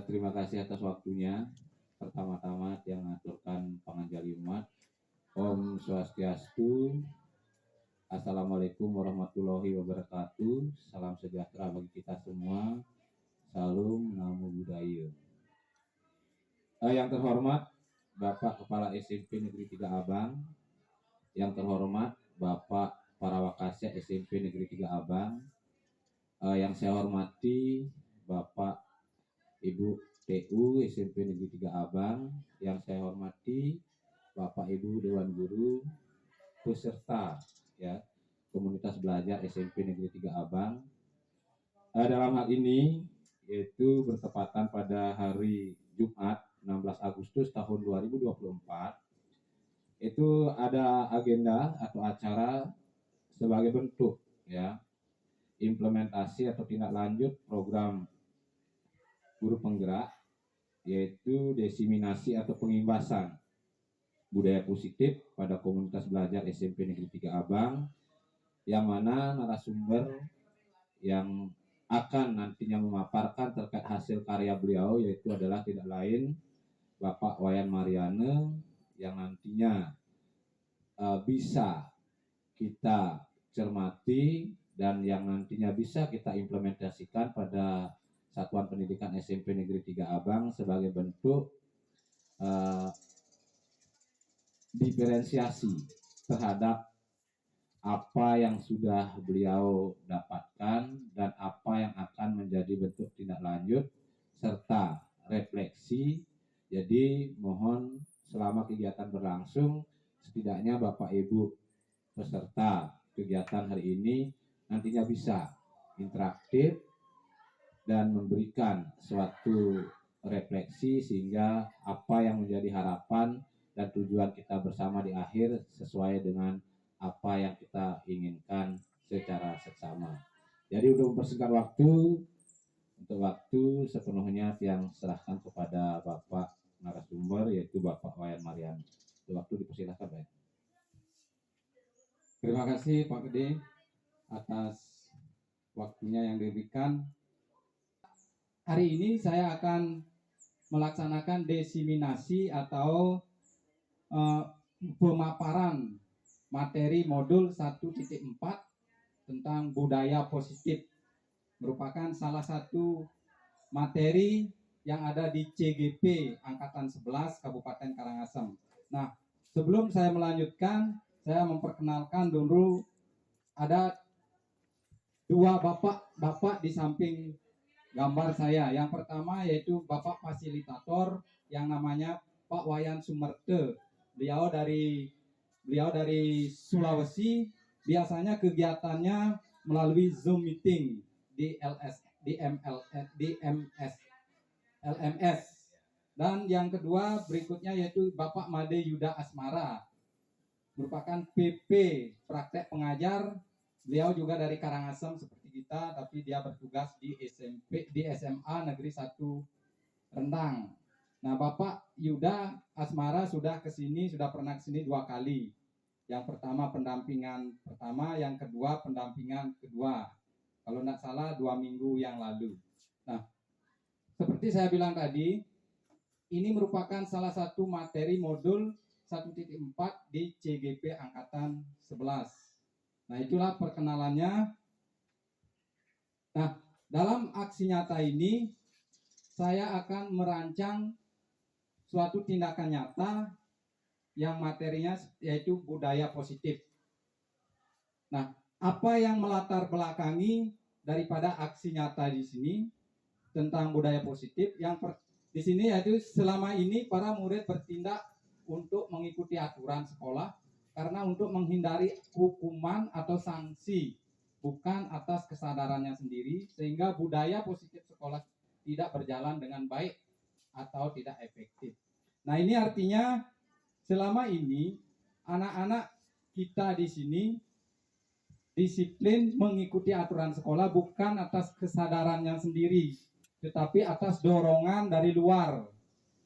Terima kasih atas waktunya. Pertama-tama yang mengaturkan panganjali umat. Om Swastiastu. Assalamualaikum warahmatullahi wabarakatuh. Salam sejahtera bagi kita semua. Salam Namo Buddhaya. Yang terhormat Bapak Kepala SMP Negeri 3 Abang. Yang terhormat Bapak Parawakasya SMP Negeri 3 Abang. Yang saya hormati Bapak Ibu TU SMP Negeri 3 Abang, yang saya hormati Bapak Ibu Dewan Guru, peserta ya komunitas belajar SMP Negeri 3 Abang. Dalam hal ini yaitu bertepatan pada hari Jumat 16 Agustus tahun 2024, itu ada agenda atau acara sebagai bentuk ya implementasi atau tindak lanjut program guru penggerak, yaitu desiminasi atau pengimbasan budaya positif pada komunitas belajar SMP Negeri 3 Abang, yang mana narasumber yang akan nantinya memaparkan terkait hasil karya beliau yaitu adalah tidak lain Bapak Wayan Mariane, yang nantinya bisa kita cermati dan yang nantinya bisa kita implementasikan pada Satuan Pendidikan SMP Negeri 3 Abang sebagai bentuk diferensiasi terhadap apa yang sudah beliau dapatkan dan apa yang akan menjadi bentuk tindak lanjut serta refleksi. Jadi mohon selama kegiatan berlangsung, setidaknya Bapak Ibu peserta kegiatan hari ini nantinya bisa interaktif dan memberikan suatu refleksi sehingga apa yang menjadi harapan dan tujuan kita bersama di akhir sesuai dengan apa yang kita inginkan secara seksama. Jadi untuk mempersingkat waktu sepenuhnya yang serahkan kepada Bapak narasumber yaitu Bapak Wayan Marian. Waktu dipersilakan, Pak. Terima kasih Pak Gede atas waktunya yang diberikan. Hari ini saya akan melaksanakan desiminasi atau pemaparan materi modul 1.4 tentang budaya positif, merupakan salah satu materi yang ada di CGP Angkatan 11 Kabupaten Karangasem. Nah, sebelum saya melanjutkan, saya memperkenalkan dulu ada dua bapak di samping gambar saya. Yang pertama yaitu Bapak Fasilitator yang namanya Pak Wayan Sumerte. Beliau dari Sulawesi. Biasanya kegiatannya melalui Zoom meeting di LMS. Dan yang kedua berikutnya yaitu Bapak Made Yuda Asmara, merupakan PP praktek pengajar. Beliau juga dari Karangasem seperti kita, tapi dia bertugas di SMA Negeri 1 Rendang. Nah, Bapak Yuda Asmara sudah pernah kesini 2 kali. Yang pertama pendampingan pertama, yang kedua pendampingan kedua. Kalau tidak salah 2 minggu yang lalu. Nah, seperti saya bilang tadi, ini merupakan salah satu materi modul 1.4 di CGP Angkatan 11. Nah, itulah perkenalannya. Nah, dalam aksi nyata ini, saya akan merancang suatu tindakan nyata yang materinya yaitu budaya positif. Nah, apa yang melatar belakangi daripada aksi nyata di sini tentang budaya positif? Di sini yaitu selama ini para murid bertindak untuk mengikuti aturan sekolah karena untuk menghindari hukuman atau sanksi, bukan atas kesadarannya sendiri, sehingga budaya positif sekolah tidak berjalan dengan baik atau tidak efektif. Nah, ini artinya selama ini anak-anak kita di sini disiplin mengikuti aturan sekolah bukan atas kesadarannya sendiri, tetapi atas dorongan dari luar,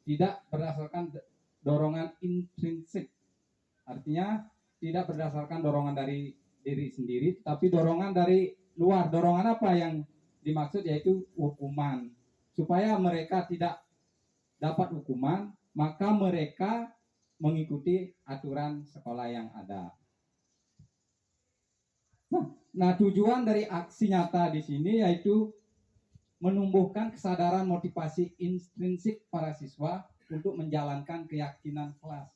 tidak berdasarkan dorongan intrinsik. Artinya tidak berdasarkan dorongan dari diri sendiri, tapi dorongan dari luar. Dorongan apa yang dimaksud? Yaitu hukuman, supaya mereka tidak dapat hukuman, maka mereka mengikuti aturan sekolah yang ada. Nah, tujuan dari aksi nyata di sini yaitu menumbuhkan kesadaran motivasi intrinsik para siswa untuk menjalankan keyakinan kelas.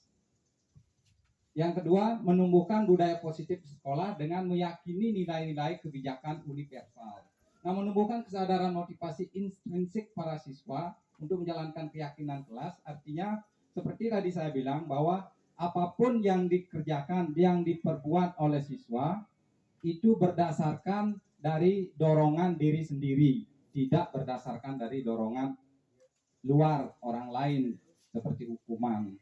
Yang kedua, menumbuhkan budaya positif sekolah dengan meyakini nilai-nilai kebijakan universal. Nah, menumbuhkan kesadaran motivasi intrinsik para siswa untuk menjalankan keyakinan kelas artinya seperti tadi saya bilang bahwa apapun yang dikerjakan, yang diperbuat oleh siswa itu berdasarkan dari dorongan diri sendiri, tidak berdasarkan dari dorongan luar orang lain seperti hukuman.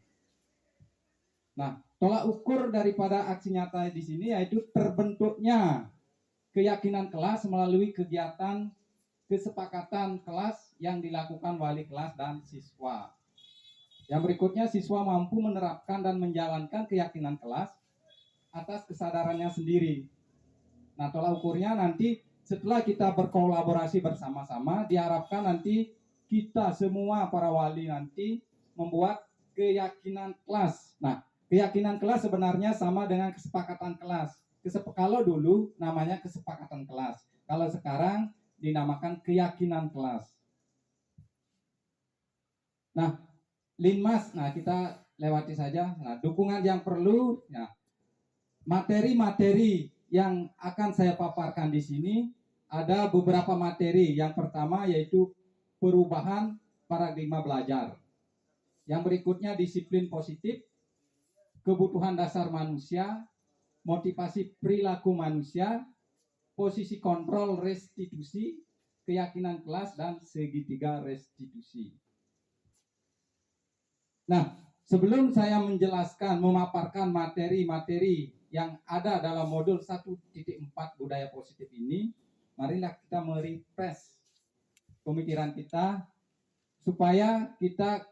Nah, tolak ukur daripada aksi nyata di sini yaitu terbentuknya keyakinan kelas melalui kegiatan kesepakatan kelas yang dilakukan wali kelas dan siswa. Yang berikutnya, siswa mampu menerapkan dan menjalankan keyakinan kelas atas kesadarannya sendiri. Nah, tolak ukurnya nanti setelah kita berkolaborasi bersama-sama, diharapkan nanti kita semua para wali nanti membuat keyakinan kelas. Nah, keyakinan kelas sebenarnya sama dengan kesepakatan kelas. Kalau dulu namanya kesepakatan kelas, kalau sekarang dinamakan keyakinan kelas. Nah, Linmas, nah kita lewati saja. Nah, dukungan yang perlu, ya, materi-materi yang akan saya paparkan di sini ada beberapa materi. Yang pertama yaitu perubahan paradigma belajar. Yang berikutnya disiplin positif, kebutuhan dasar manusia, motivasi perilaku manusia, posisi kontrol restitusi, keyakinan kelas, dan segitiga restitusi. Nah, sebelum saya menjelaskan, memaparkan materi-materi yang ada dalam modul 1.4 budaya positif ini, marilah kita merefresh pemikiran kita supaya kita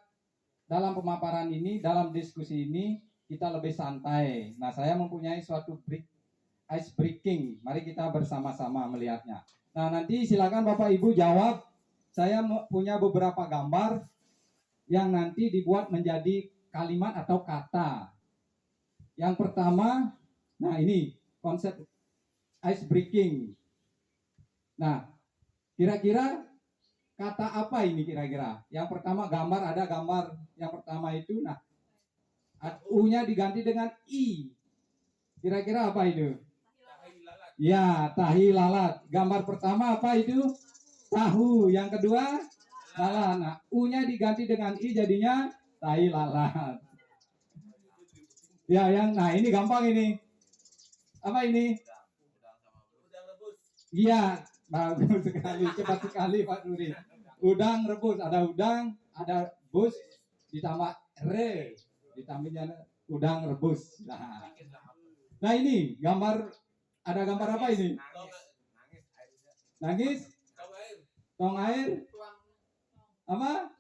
dalam pemaparan ini, dalam diskusi ini, kita lebih santai. Nah, saya mempunyai suatu ice breaking. Mari kita bersama-sama melihatnya. Nah, nanti silakan Bapak Ibu jawab. Saya punya beberapa gambar yang nanti dibuat menjadi kalimat atau kata. Yang pertama, nah ini konsep ice breaking. Nah, kira-kira kata apa ini kira-kira? Yang pertama gambar, ada gambar yang pertama itu, nah U-nya diganti dengan I. Kira-kira apa itu? Ya, tahi lalat. Gambar pertama apa itu? Tahu. Yang kedua, lalat. Nah, U-nya diganti dengan I jadinya tahi lalat. Ya, nah ini gampang ini. Apa ini? Iya, bagus sekali. Cepat sekali Pak Nuri. Udang rebus. Ada udang, ada bus, ditambah re. Ditambahnya udang rebus. Nah ini gambar, ada gambar apa ini? Nangis, tong air, apa?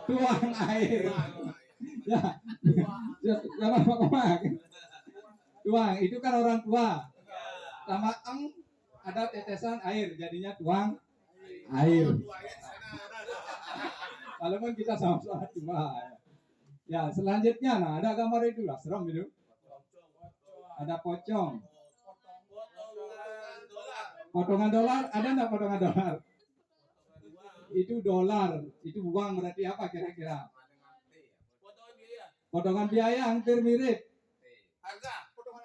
Tuang air. Ya, sama Pak Komang. Tuang itu kan orang tua. Sama ada tetesan air, jadinya tuang air. Walaupun kita sama-sama tua. Ya, selanjutnya, nah ada gambar itu lah, serem itu. Ada pocong. Potongan dolar, ada enggak potongan dolar? Itu dolar, itu uang berarti apa kira-kira? Potongan biaya hampir mirip.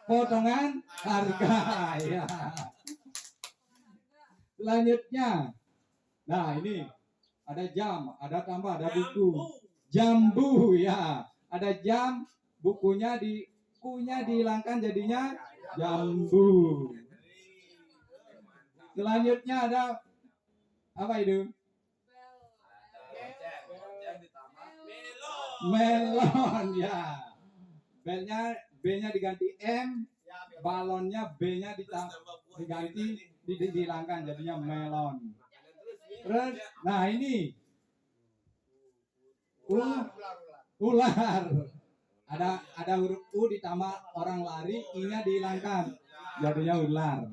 Potongan harga, ya. Selanjutnya, nah ini ada jam, ada tambah, ada buku. Jambu, ya, ada jam, bukunya kunya dihilangkan jadinya jambu. Selanjutnya ada apa itu? Melon, ya. B-nya diganti M, balonnya B-nya diganti dihilangkan jadinya melon. Terus, nah ini ular. Ada huruf U ditambah orang lari, I-nya dihilangkan jadinya ular.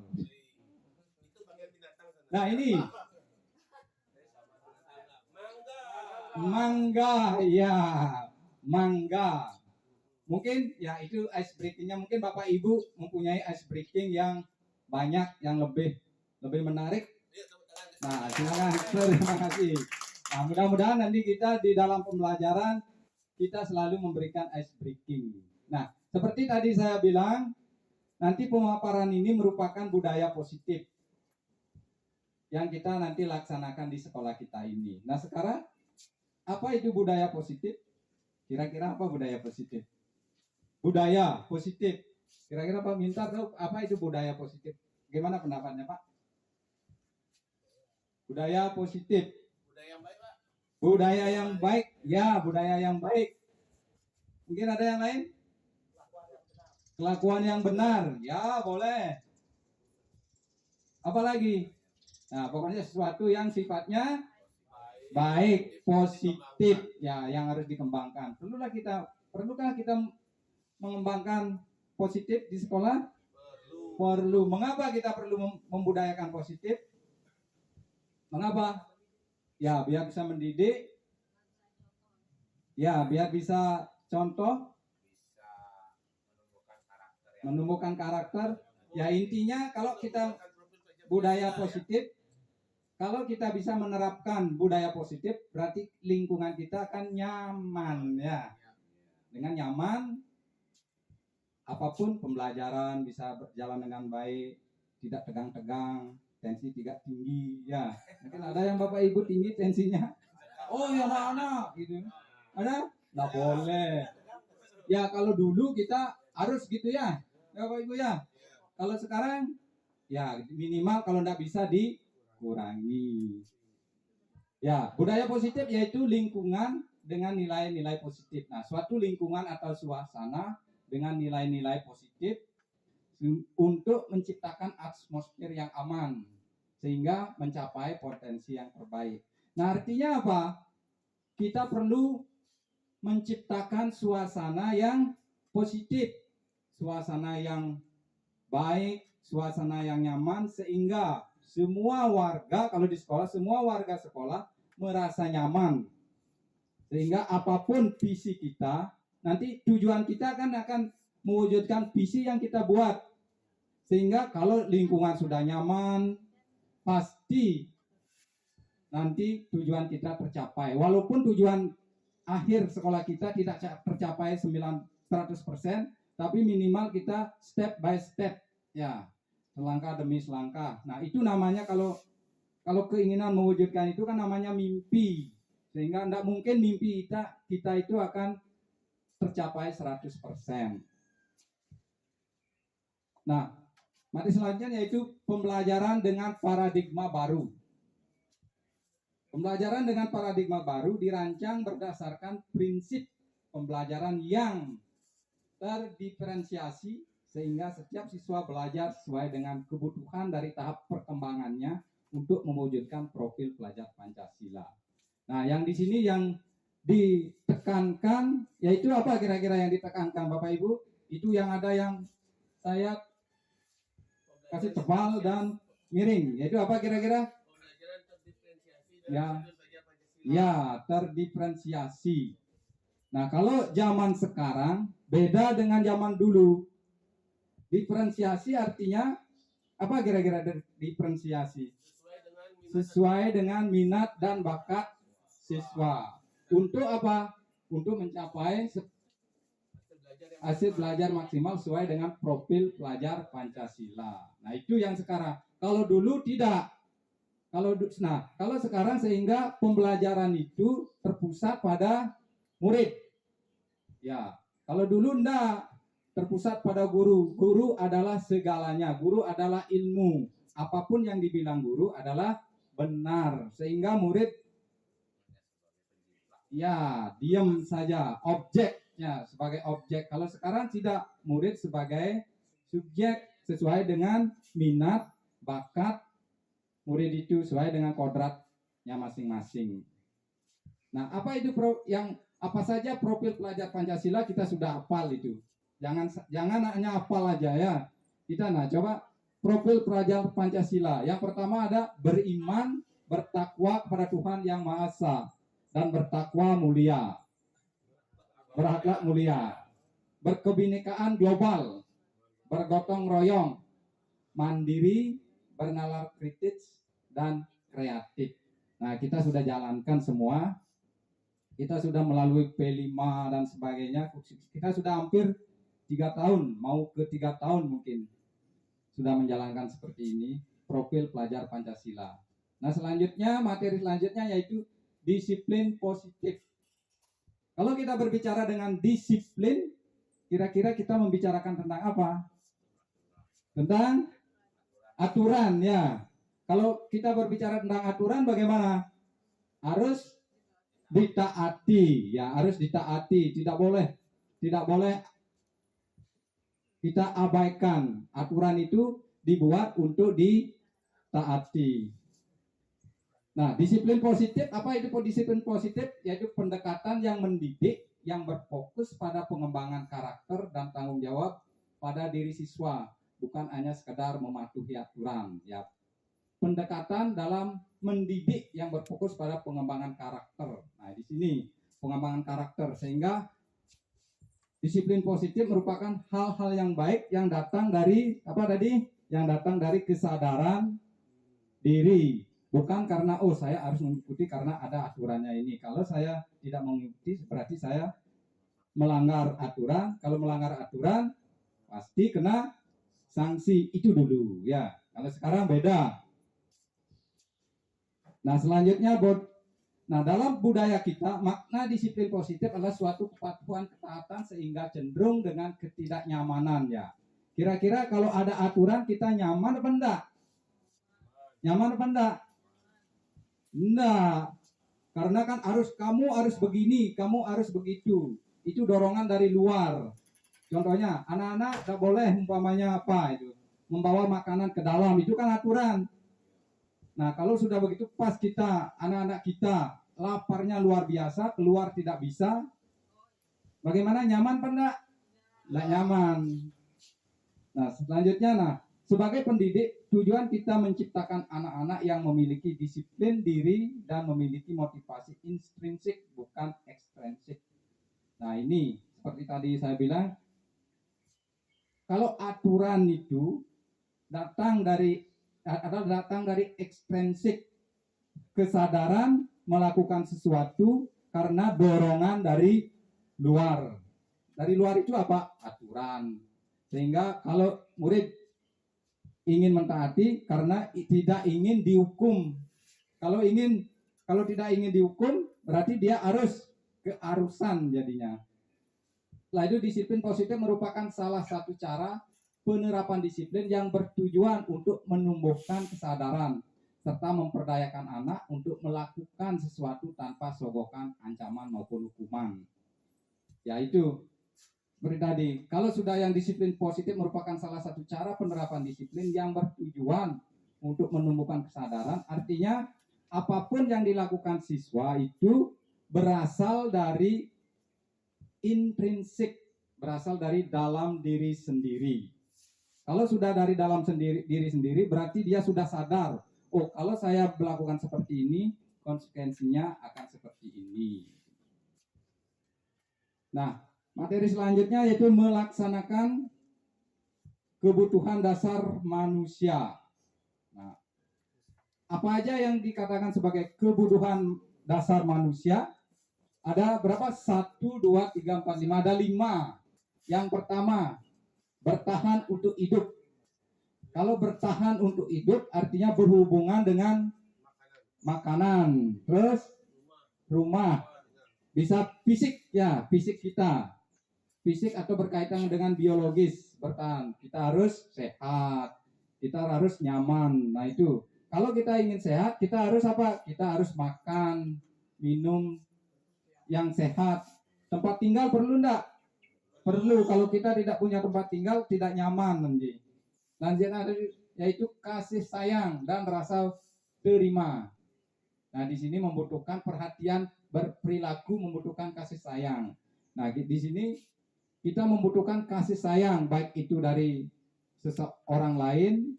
Nah ini Mangga, ya, mangga. Mungkin ya itu ice breakingnya. Mungkin Bapak Ibu mempunyai ice breaking yang banyak, yang lebih menarik. Nah, silakan. Terima kasih. Nah, mudah-mudahan nanti kita di dalam pembelajaran kita selalu memberikan ice breaking. Nah, seperti tadi saya bilang, nanti pemaparan ini merupakan budaya positif yang kita nanti laksanakan di sekolah kita ini. Nah, sekarang apa itu budaya positif? Kira-kira apa budaya positif? Budaya positif. Kira-kira Pak Mintar tahu apa itu budaya positif? Gimana pendapatnya Pak? Budaya positif. Budaya yang baik, Pak. Budaya yang baik. Ya, budaya yang baik. Mungkin ada yang lain? Kelakuan yang benar. Ya, boleh. Apalagi? Nah, pokoknya sesuatu yang sifatnya baik, positif, ya, yang harus dikembangkan. Perlukah kita mengembangkan positif di sekolah? Perlu. Mengapa kita perlu membudayakan positif? Mengapa? Ya, biar bisa mendidik. Ya, biar bisa contoh, Bisa menumbuhkan karakter yang menumbuhkan karakter. Ya, intinya kalau kita budaya positif, kalau kita bisa menerapkan budaya positif, berarti lingkungan kita akan nyaman, ya. Dengan nyaman, apapun pembelajaran bisa berjalan dengan baik, tidak tegang-tegang, tensi tidak tinggi, ya. Mungkin ada yang Bapak Ibu tinggi tensinya. Oh, ya anak-anak gitu. Ada? Nggak boleh. Ya, kalau dulu kita harus gitu ya, Bapak Ibu ya. Kalau sekarang, ya minimal kalau nggak bisa dikurangi. Ya, budaya positif yaitu lingkungan dengan nilai-nilai positif. Nah, suatu lingkungan atau suasana dengan nilai-nilai positif untuk menciptakan atmosfer yang aman sehingga mencapai potensi yang terbaik. Nah, artinya apa? Kita perlu menciptakan suasana yang positif, suasana yang baik, suasana yang nyaman sehingga semua warga kalau di sekolah, semua warga sekolah merasa nyaman. Sehingga apapun visi kita, nanti tujuan kita akan mewujudkan visi yang kita buat. Sehingga kalau lingkungan sudah nyaman, pasti nanti tujuan kita tercapai. Walaupun tujuan akhir sekolah kita tidak tercapai 100%, tapi minimal kita step by step, ya, selangkah demi selangkah. Nah, itu namanya kalau keinginan mewujudkan itu kan namanya mimpi. Sehingga tidak mungkin mimpi kita itu akan tercapai 100%. Nah, materi selanjutnya yaitu pembelajaran dengan paradigma baru. Pembelajaran dengan paradigma baru dirancang berdasarkan prinsip pembelajaran yang terdiferensiasi sehingga setiap siswa belajar sesuai dengan kebutuhan dari tahap perkembangannya untuk mewujudkan profil pelajar Pancasila. Nah, yang di sini yang ditekankan yaitu apa kira-kira yang ditekankan Bapak Ibu? Itu yang ada yang saya kasih tebal dan miring. Yaitu apa kira-kira? Ya, terdiferensiasi. Nah, kalau zaman sekarang beda dengan zaman dulu. Diferensiasi artinya apa kira-kira diferensiasi? Sesuai dengan minat dan bakat siswa. Untuk apa? Untuk mencapai hasil belajar maksimal sesuai dengan profil pelajar Pancasila. Nah, itu yang sekarang. Kalau dulu tidak. Kalau sekarang sehingga pembelajaran itu terpusat pada murid. Ya, kalau dulu enggak terpusat pada guru. Guru adalah segalanya. Guru adalah ilmu. Apapun yang dibilang guru adalah benar. Sehingga murid ya diam saja. Objeknya sebagai objek. Kalau sekarang tidak, murid sebagai subjek sesuai dengan minat, bakat murid itu sesuai dengan kodratnya masing-masing. Nah, apa itu apa saja profil pelajar Pancasila kita sudah hafal itu. Jangan hanya hafal aja ya. Kita coba profil pelajar Pancasila. Yang pertama ada beriman, bertakwa kepada Tuhan Yang Maha Esa. dan bertakwa mulia, berakhlak mulia, berkebinekaan global, bergotong royong, mandiri, bernalar kritis, dan kreatif. Nah, kita sudah jalankan semua. Kita sudah melalui P5 dan sebagainya. Kita sudah hampir 3 tahun, mau ke 3 tahun mungkin sudah menjalankan seperti ini, profil pelajar Pancasila. Nah, selanjutnya, materi selanjutnya yaitu disiplin positif. Kalau kita berbicara dengan disiplin, kira-kira kita membicarakan tentang apa? Tentang aturan, ya. Kalau kita berbicara tentang aturan, bagaimana? Harus ditaati, ya, harus ditaati. Tidak boleh kita abaikan. Aturan itu dibuat untuk ditaati. Nah, disiplin positif, apa itu disiplin positif? Yaitu pendekatan yang mendidik, yang berfokus pada pengembangan karakter dan tanggung jawab pada diri siswa, bukan hanya sekedar mematuhi aturan, ya. Pendekatan dalam mendidik yang berfokus pada pengembangan karakter. Nah, di sini pengembangan karakter, sehingga disiplin positif merupakan hal-hal yang baik yang datang dari apa tadi? Yang datang dari kesadaran diri, bukan karena saya harus mengikuti karena ada aturannya ini. Kalau saya tidak mengikuti berarti saya melanggar aturan. Kalau melanggar aturan pasti kena sanksi, itu dulu, ya. Kalau sekarang beda. Nah, selanjutnya dalam budaya kita, makna disiplin positif adalah suatu kepatuhan ketaatan sehingga cenderung dengan ketidaknyamanan, ya. Kira-kira kalau ada aturan kita nyaman apa enggak? Nyaman apa enggak? Enggak. Karena kan kamu harus begini, kamu harus begitu. Itu dorongan dari luar. Contohnya, anak-anak tak boleh umpamanya apa itu, membawa makanan ke dalam, itu kan aturan. Nah, kalau sudah begitu pas anak-anak kita laparnya luar biasa, keluar tidak bisa, bagaimana, nyaman apa enggak? Enggak nyaman. Nah, selanjutnya, sebagai pendidik, tujuan kita menciptakan anak-anak yang memiliki disiplin diri dan memiliki motivasi intrinsik, bukan ekstrinsik. Nah, ini seperti tadi saya bilang, kalau aturan itu datang dari ekstrinsik, kesadaran melakukan sesuatu karena dorongan dari luar. Dari luar itu apa? Aturan. Sehingga kalau murid ingin mentaati karena tidak ingin dihukum. Kalau tidak ingin dihukum, berarti dia harus keharusan jadinya. Setelah itu, disiplin positif merupakan salah satu cara penerapan disiplin yang bertujuan untuk menumbuhkan kesadaran serta memperdayakan anak untuk melakukan sesuatu tanpa sogokan, ancaman maupun hukuman. Yaitu seperti tadi, kalau sudah yang disiplin positif merupakan salah satu cara penerapan disiplin yang bertujuan untuk menumbuhkan kesadaran, artinya apapun yang dilakukan siswa itu berasal dari intrinsik, berasal dari dalam diri sendiri. Kalau sudah dari dalam diri sendiri, berarti dia sudah sadar, kalau saya melakukan seperti ini, konsekuensinya akan seperti ini. Nah, materi selanjutnya yaitu melaksanakan kebutuhan dasar manusia. Nah, apa aja yang dikatakan sebagai kebutuhan dasar manusia? Ada berapa? 1, 2, 3, 4, 5. Ada 5. Yang pertama, bertahan untuk hidup. Kalau bertahan untuk hidup artinya berhubungan dengan makanan, terus rumah, bisa fisik, ya, fisik kita, fisik atau berkaitan dengan biologis, bertahan. Kita harus sehat, kita harus nyaman. Nah, itu kalau kita ingin sehat, kita harus apa? Kita harus makan, minum yang sehat. Tempat tinggal perlu enggak? Perlu. Kalau kita tidak punya tempat tinggal, tidak nyaman nanti. Lanjutnya yaitu kasih sayang dan rasa terima. Nah, di sini membutuhkan perhatian berperilaku, membutuhkan kasih sayang. Nah, di sini kita membutuhkan kasih sayang, baik itu dari seseorang lain,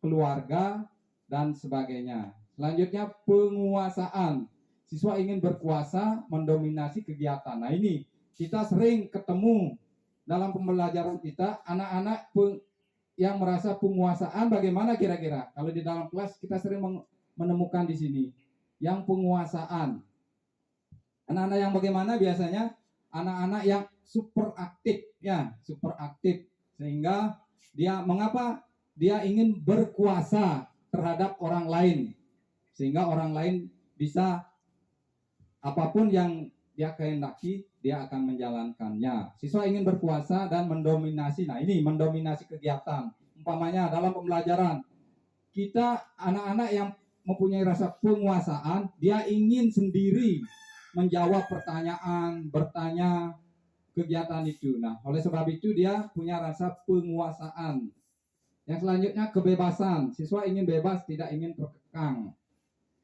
keluarga, dan sebagainya. Selanjutnya penguasaan. siswa ingin berkuasa, mendominasi kegiatan. Nah ini kita sering ketemu dalam pembelajaran kita anak-anak yang merasa penguasaan. Bagaimana kira-kira kalau di dalam kelas kita sering menemukan di sini yang penguasaan. Anak-anak yang bagaimana biasanya? Anak-anak yang super aktif, ya, super aktif, sehingga dia mengapa dia ingin berkuasa terhadap orang lain, sehingga orang lain bisa apapun yang dia kehendaki dia akan menjalankannya. Siswa ingin berkuasa dan mendominasi. Nah ini mendominasi kegiatan. Umpamanya dalam pembelajaran kita anak-anak yang mempunyai rasa penguasaan, dia ingin sendiri menjawab pertanyaan, bertanya kegiatan itu. Nah, oleh sebab itu dia punya rasa penguasaan. Yang selanjutnya kebebasan. Siswa ingin bebas, tidak ingin terkekang.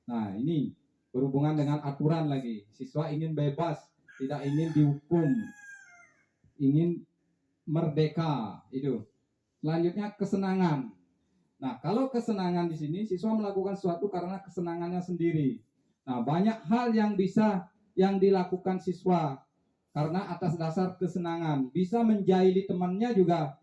Nah, ini berhubungan dengan aturan lagi. Siswa ingin bebas, tidak ingin dihukum, ingin merdeka. Itu. Selanjutnya kesenangan. Nah, kalau kesenangan di sini siswa melakukan sesuatu karena kesenangannya sendiri. Nah, banyak hal yang dilakukan siswa karena atas dasar kesenangan. Bisa menjahili temannya juga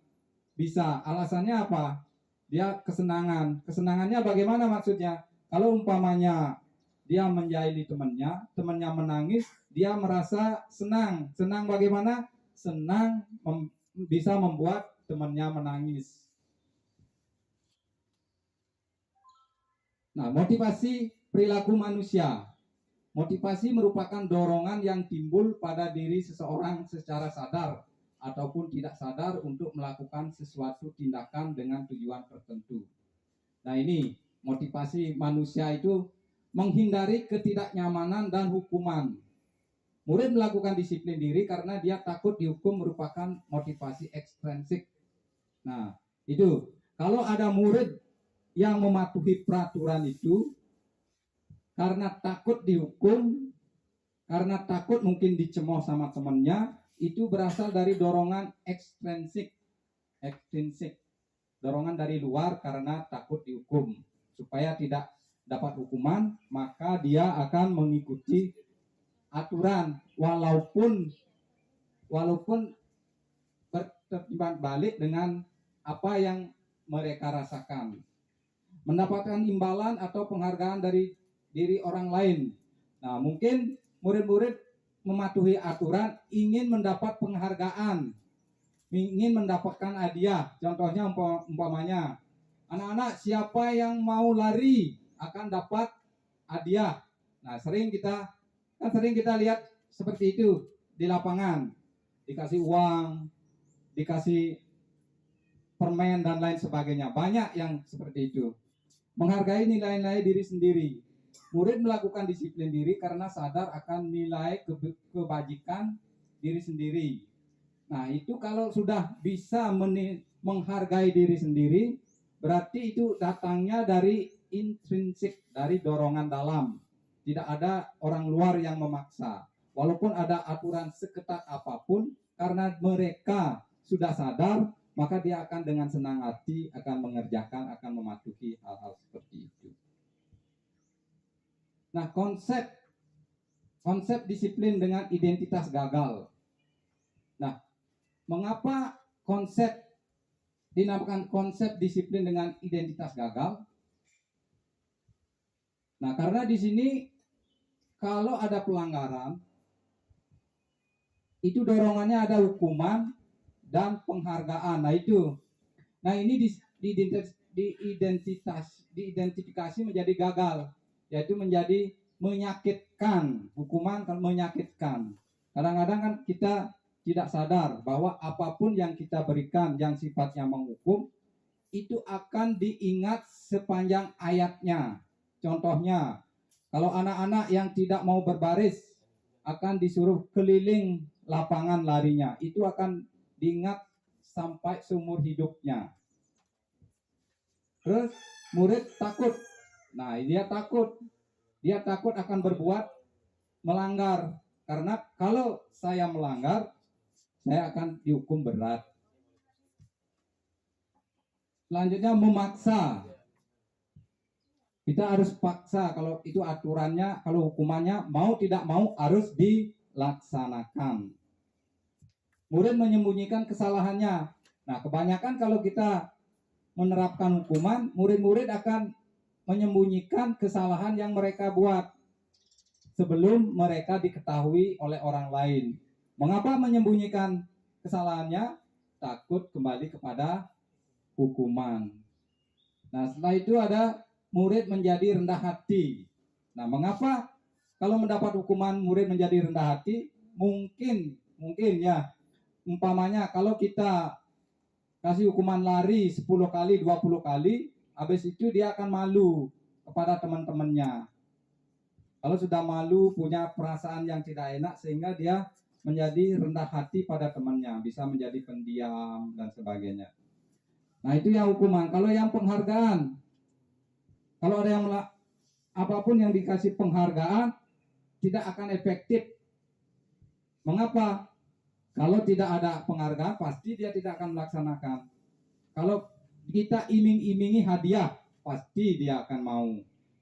bisa. Alasannya apa? Dia kesenangan. Kesenangannya bagaimana maksudnya? Kalau umpamanya dia menjahili temannya menangis, dia merasa senang. Senang bagaimana? Senang bisa membuat temannya menangis. Nah, motivasi perilaku manusia. Motivasi merupakan dorongan yang timbul pada diri seseorang secara sadar ataupun tidak sadar untuk melakukan sesuatu tindakan dengan tujuan tertentu. Nah ini motivasi manusia itu menghindari ketidaknyamanan dan hukuman. Murid melakukan disiplin diri karena dia takut dihukum merupakan motivasi ekstrinsik. Nah itu kalau ada murid yang mematuhi peraturan itu karena takut dihukum, karena takut mungkin dicemooh sama temannya, itu berasal dari dorongan ekstrinsik, dorongan dari luar karena takut dihukum. Supaya tidak dapat hukuman, maka dia akan mengikuti aturan walaupun bertimbang balik dengan apa yang mereka rasakan. Mendapatkan imbalan atau penghargaan dari diri orang lain. Nah, mungkin murid-murid mematuhi aturan ingin mendapat penghargaan, ingin mendapatkan hadiah. Contohnya umpamanya, anak-anak siapa yang mau lari akan dapat hadiah. Nah, sering kita lihat seperti itu di lapangan. Dikasih uang, dikasih permen dan lain sebagainya. Banyak yang seperti itu. Menghargai nilai-nilai diri sendiri. Murid melakukan disiplin diri karena sadar akan nilai kebajikan diri sendiri. Nah, itu kalau sudah bisa menghargai diri sendiri, berarti itu datangnya dari intrinsik, dari dorongan dalam. Tidak ada orang luar yang memaksa. Walaupun ada aturan seketat apapun, karena mereka sudah sadar, maka dia akan dengan senang hati akan mengerjakan, akan mematuhi hal-hal seperti itu. Nah, konsep disiplin dengan identitas gagal. Nah, mengapa dinamakan konsep disiplin dengan identitas gagal? Nah, karena di sini kalau ada pelanggaran, itu dorongannya ada hukuman dan penghargaan. Nah, itu. Nah, ini diidentifikasi menjadi gagal. Yaitu menjadi menyakitkan, hukuman menyakitkan. Kadang-kadang kan kita tidak sadar bahwa apapun yang kita berikan yang sifatnya menghukum itu akan diingat sepanjang ayatnya. Contohnya, kalau anak-anak yang tidak mau berbaris akan disuruh keliling lapangan larinya, itu akan diingat sampai seumur hidupnya. Terus murid takut. Nah, dia takut akan berbuat melanggar. Karena kalau saya melanggar, saya akan dihukum berat. Selanjutnya memaksa. Kita harus paksa, kalau itu aturannya, kalau hukumannya mau tidak mau harus dilaksanakan. Murid menyembunyikan kesalahannya. Nah, kebanyakan kalau kita menerapkan hukuman, murid-murid akan menyembunyikan kesalahan yang mereka buat sebelum mereka diketahui oleh orang lain. Mengapa menyembunyikan kesalahannya? Takut kembali kepada hukuman. Nah, setelah itu ada murid menjadi rendah hati. Nah, mengapa kalau mendapat hukuman murid menjadi rendah hati? Mungkin ya, umpamanya kalau kita kasih hukuman lari 10 kali, 20 kali, habis itu dia akan malu kepada teman-temannya. Kalau sudah malu, punya perasaan yang tidak enak, sehingga dia menjadi rendah hati pada temannya, bisa menjadi pendiam dan sebagainya. Nah, itu yang hukuman. Kalau yang penghargaan, kalau ada yang apapun yang dikasih penghargaan tidak akan efektif. Mengapa? Kalau tidak ada penghargaan pasti dia tidak akan melaksanakan. Kalau kita iming-imingi hadiah pasti dia akan mau.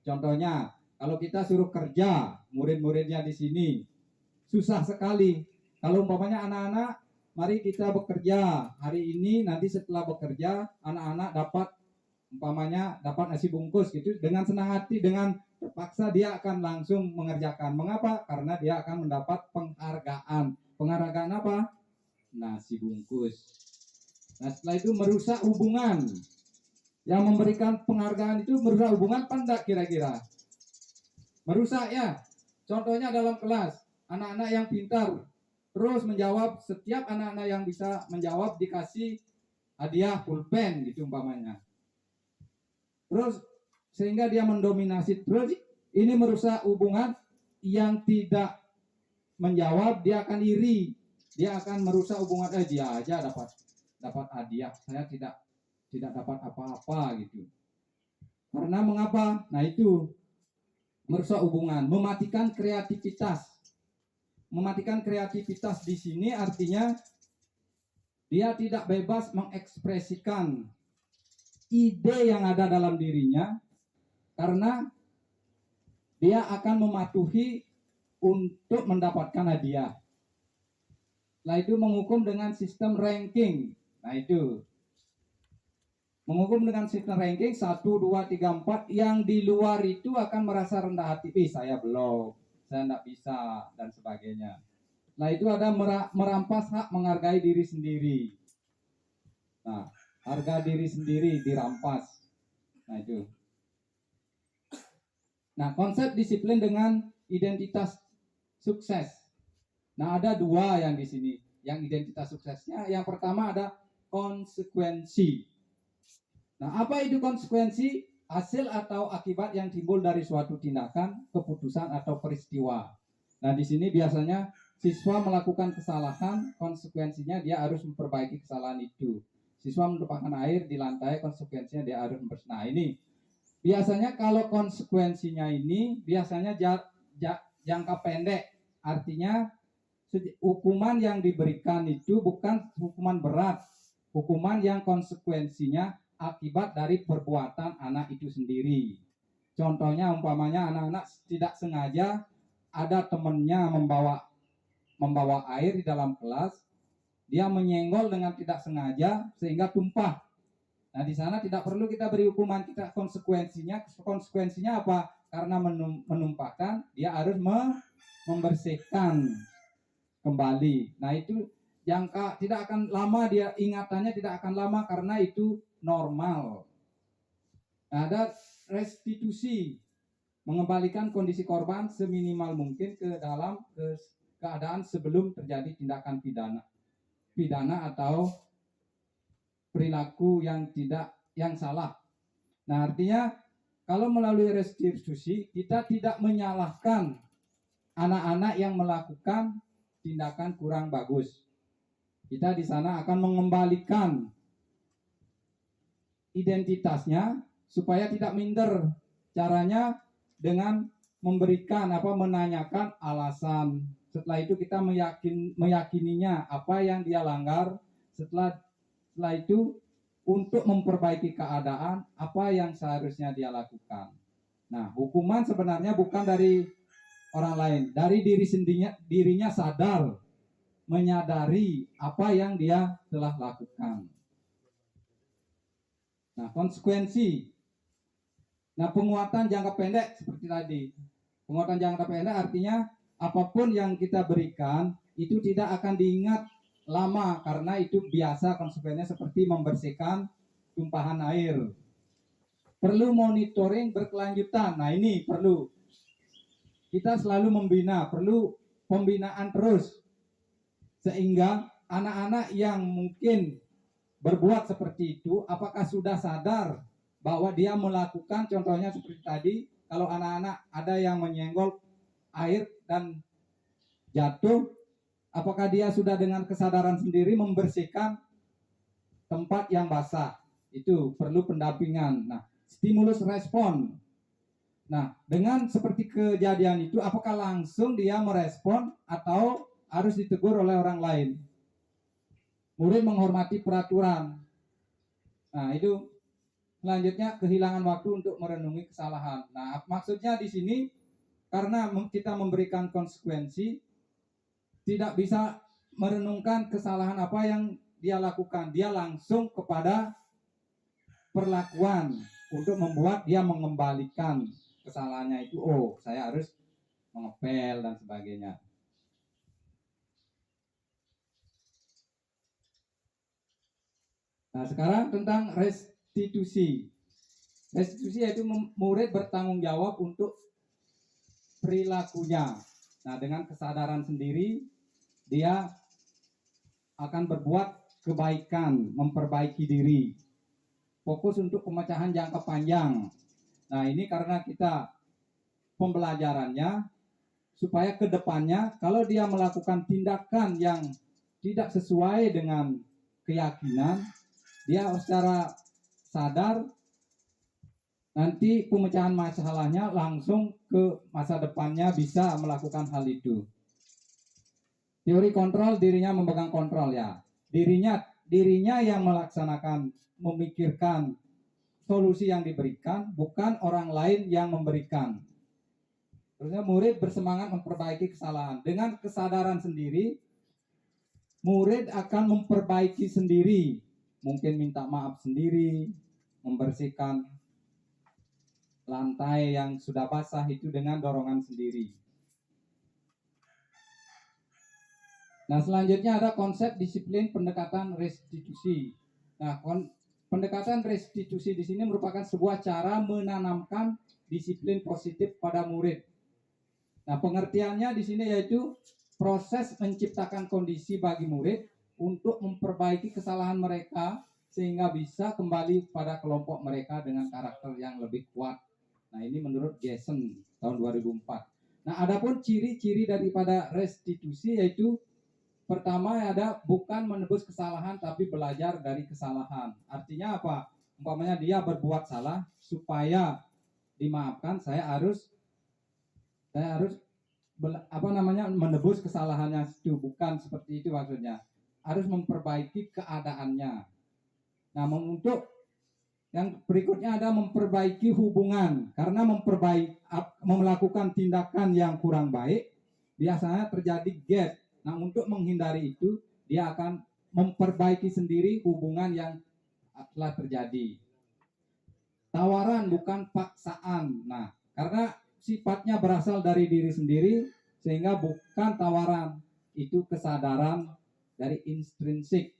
Contohnya, kalau kita suruh kerja, murid-muridnya di sini susah sekali. Kalau umpamanya anak-anak, mari kita bekerja hari ini, nanti setelah bekerja anak-anak dapat umpamanya dapat nasi bungkus gitu, dengan senang hati, dengan terpaksa dia akan langsung mengerjakan. Mengapa? Karena dia akan mendapat penghargaan. Penghargaan apa? Nasi bungkus. Nah, setelah itu merusak hubungan. Yang memberikan penghargaan itu merusak hubungan apa enggak kira-kira? Merusak ya. Contohnya dalam kelas, anak-anak yang pintar terus menjawab, setiap anak-anak yang bisa menjawab dikasih hadiah pulpen gitu umpamanya. Terus sehingga dia mendominasi, terus ini merusak hubungan. Yang tidak menjawab dia akan iri, dia akan merusak hubungan. Dia aja dapat hadiah, saya tidak dapat apa-apa gitu. Karena mengapa? Nah, itu merusak hubungan, mematikan kreativitas. Mematikan kreativitas di sini artinya dia tidak bebas mengekspresikan ide yang ada dalam dirinya, karena dia akan mematuhi untuk mendapatkan hadiah. Nah, itu menghukum dengan sistem ranking. Nah, itu menghukum dengan sistem ranking 1, 2, 3, 4. Yang di luar itu akan merasa rendah hati, saya belum, saya tidak bisa, dan sebagainya. Nah, itu ada merampas hak menghargai diri sendiri. Nah, harga diri sendiri dirampas. Nah, itu. Nah, konsep disiplin dengan identitas sukses. Nah, ada dua yang di sini. Yang identitas suksesnya, yang pertama ada konsekuensi. Nah, apa itu konsekuensi? Hasil atau akibat yang timbul dari suatu tindakan, keputusan atau peristiwa. Nah, di sini biasanya siswa melakukan kesalahan, konsekuensinya dia harus memperbaiki kesalahan itu. Siswa menumpahkan air di lantai, konsekuensinya dia harus membersihkan. Nah, ini biasanya kalau konsekuensinya ini biasanya jangka pendek, artinya hukuman yang diberikan itu bukan hukuman berat, hukuman yang konsekuensinya akibat dari perbuatan anak itu sendiri. Contohnya umpamanya anak-anak tidak sengaja ada temannya membawa air di dalam kelas, dia menyenggol dengan tidak sengaja sehingga tumpah. Nah, di sana tidak perlu kita beri hukuman, kita konsekuensinya apa? Karena menumpahkan, dia harus membersihkan kembali. Nah, itu jangka tidak akan lama, dia ingatannya tidak akan lama karena itu normal. Nah, ada restitusi, mengembalikan kondisi korban seminimal mungkin ke dalam keadaan sebelum terjadi tindakan pidana atau perilaku yang salah. Nah, artinya kalau melalui restitusi kita tidak menyalahkan anak-anak yang melakukan tindakan kurang bagus. Kita di sana akan mengembalikan identitasnya supaya tidak minder. Caranya dengan menanyakan alasan. Setelah itu kita meyakininya apa yang dia langgar. Setelah itu untuk memperbaiki keadaan apa yang seharusnya dia lakukan. Nah, hukuman sebenarnya bukan dari orang lain, dari dirinya sadar, menyadari apa yang dia telah lakukan. Nah, konsekuensi. Nah, penguatan jangka pendek seperti tadi. Penguatan jangka pendek artinya apapun yang kita berikan itu tidak akan diingat lama karena itu biasa konsekuensinya seperti membersihkan tumpahan air. Perlu monitoring berkelanjutan. Nah, ini perlu. Kita selalu membina, perlu pembinaan terus. Sehingga anak-anak yang mungkin berbuat seperti itu, apakah sudah sadar bahwa dia melakukan, contohnya seperti tadi, kalau anak-anak ada yang menyenggol air dan jatuh, apakah dia sudah dengan kesadaran sendiri membersihkan tempat yang basah? Itu perlu pendampingan. Nah, stimulus respon. Nah, dengan seperti kejadian itu, apakah langsung dia merespon atau harus ditegur oleh orang lain? Murid menghormati peraturan. Nah, itu selanjutnya kehilangan waktu untuk merenungi kesalahan. Nah, maksudnya di sini karena kita memberikan konsekuensi, tidak bisa merenungkan kesalahan apa yang dia lakukan. Dia langsung kepada perlakuan untuk membuat dia mengembalikan kesalahannya itu. Oh, saya harus mengepel dan sebagainya. Nah, sekarang tentang restitusi. Restitusi yaitu murid bertanggung jawab untuk perilakunya. Nah, dengan kesadaran sendiri, dia akan berbuat kebaikan, memperbaiki diri. Fokus untuk pemecahan jangka panjang. Nah, ini karena kita pembelajarannya, supaya ke depannya, kalau dia melakukan tindakan yang tidak sesuai dengan keyakinan, dia secara sadar nanti pemecahan masalahnya langsung ke masa depannya bisa melakukan hal itu. Teori kontrol, dirinya memegang kontrol ya. Dirinya yang melaksanakan, memikirkan solusi yang diberikan, bukan orang lain yang memberikan. Terusnya murid bersemangat memperbaiki kesalahan. Dengan kesadaran sendiri, murid akan memperbaiki sendiri. Mungkin minta maaf sendiri, membersihkan lantai yang sudah basah itu dengan dorongan sendiri. Nah, selanjutnya ada konsep disiplin pendekatan restitusi. Nah, pendekatan restitusi di sini merupakan sebuah cara menanamkan disiplin positif pada murid. Nah, pengertiannya di sini yaitu proses menciptakan kondisi bagi murid untuk memperbaiki kesalahan mereka sehingga bisa kembali pada kelompok mereka dengan karakter yang lebih kuat. Nah, ini menurut Jason tahun 2004. Nah, adapun ciri-ciri daripada restitusi yaitu pertama ada bukan menebus kesalahan tapi belajar dari kesalahan. Artinya apa? Umpamanya dia berbuat salah, supaya dimaafkan saya harus menebus kesalahannya itu, bukan seperti itu maksudnya. Harus memperbaiki keadaannya. Nah, untuk yang berikutnya ada memperbaiki hubungan, karena melakukan tindakan yang kurang baik biasanya terjadi gap. Nah, untuk menghindari itu dia akan memperbaiki sendiri hubungan yang telah terjadi. Tawaran bukan paksaan. Nah, karena sifatnya berasal dari diri sendiri sehingga bukan tawaran, itu kesadaran dari intrinsik.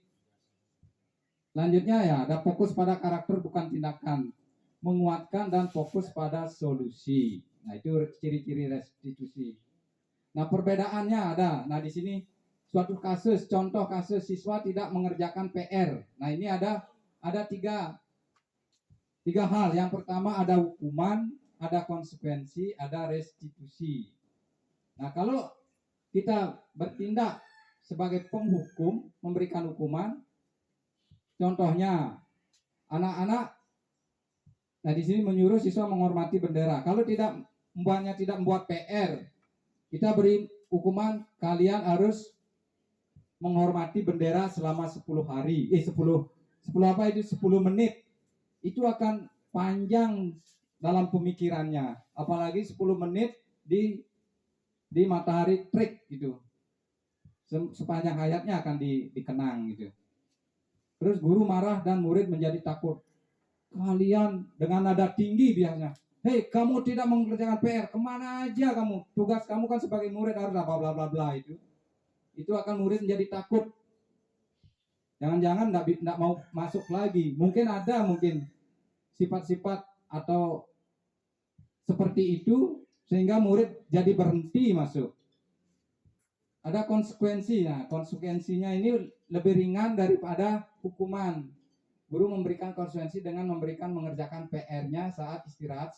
Selanjutnya ya ada fokus pada karakter bukan tindakan, menguatkan dan fokus pada solusi. Nah, itu ciri-ciri restitusi. Nah, perbedaannya ada. Nah, di sini suatu kasus, contoh kasus siswa tidak mengerjakan PR. Nah, ini ada tiga hal. Yang pertama ada hukuman, ada konsekuensi, ada restitusi. Nah, kalau kita bertindak sebagai penghukum, memberikan hukuman, contohnya anak-anak, nah di sini menyuruh siswa menghormati bendera. Kalau tidak membuat PR, kita beri hukuman kalian harus menghormati bendera selama 10 hari. 10 menit. Itu akan panjang dalam pemikirannya, apalagi 10 menit di matahari terik gitu. Sepanjang hayatnya akan dikenang gitu. Terus guru marah dan murid menjadi takut. Kalian dengan nada tinggi biasanya, hei kamu tidak mengerjakan PR, kemana aja kamu? Tugas kamu kan sebagai murid harus bla bla bla bla itu akan murid menjadi takut. Jangan-jangan enggak mau masuk lagi. Mungkin sifat-sifat atau seperti itu sehingga murid jadi berhenti masuk. Ada konsekuensi. Nah, konsekuensinya ini lebih ringan daripada hukuman. Guru memberikan konsekuensi dengan mengerjakan PR-nya saat istirahat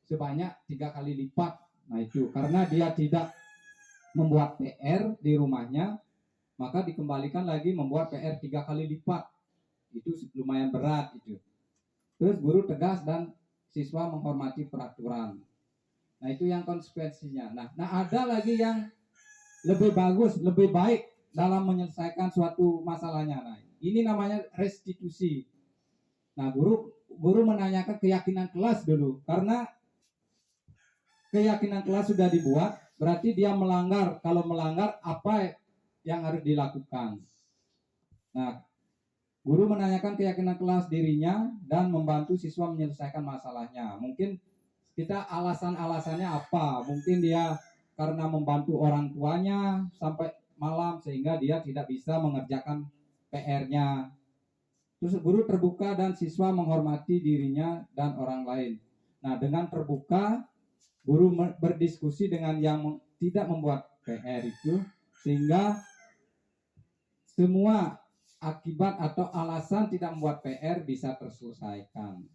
sebanyak 3 kali lipat. Nah, itu karena dia tidak membuat PR di rumahnya, maka dikembalikan lagi membuat PR 3 kali lipat. Itu lumayan berat itu. Terus guru tegas dan siswa menghormati peraturan. Nah, itu yang konsekuensinya. Nah ada lagi yang lebih bagus, lebih baik dalam menyelesaikan suatu masalahnya. Nah, ini namanya restitusi. Nah, guru menanyakan keyakinan kelas dulu, karena keyakinan kelas sudah dibuat, berarti dia melanggar. Kalau melanggar, apa yang harus dilakukan? Nah, guru menanyakan keyakinan kelas dirinya dan membantu siswa menyelesaikan masalahnya. Mungkin kita alasan-alasannya apa? Mungkin dia karena membantu orang tuanya sampai malam sehingga dia tidak bisa mengerjakan PR-nya. Terus guru terbuka dan siswa menghormati dirinya dan orang lain. Nah, dengan terbuka, guru berdiskusi dengan yang tidak membuat PR itu, sehingga semua akibat atau alasan tidak membuat PR bisa terselesaikan.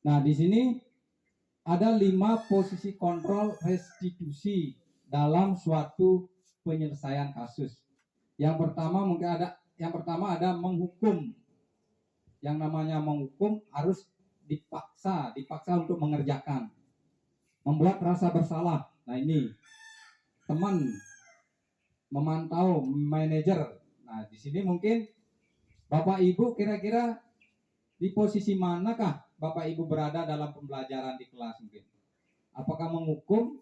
Nah, di sini ada 5 posisi kontrol restitusi dalam suatu penyelesaian kasus. Yang pertama ada menghukum. Yang namanya menghukum harus dipaksa untuk mengerjakan. Membuat rasa bersalah. Nah, ini teman memantau manajer. Nah, di sini mungkin Bapak Ibu kira-kira di posisi manakah Bapak Ibu berada dalam pembelajaran di kelas mungkin? Apakah menghukum,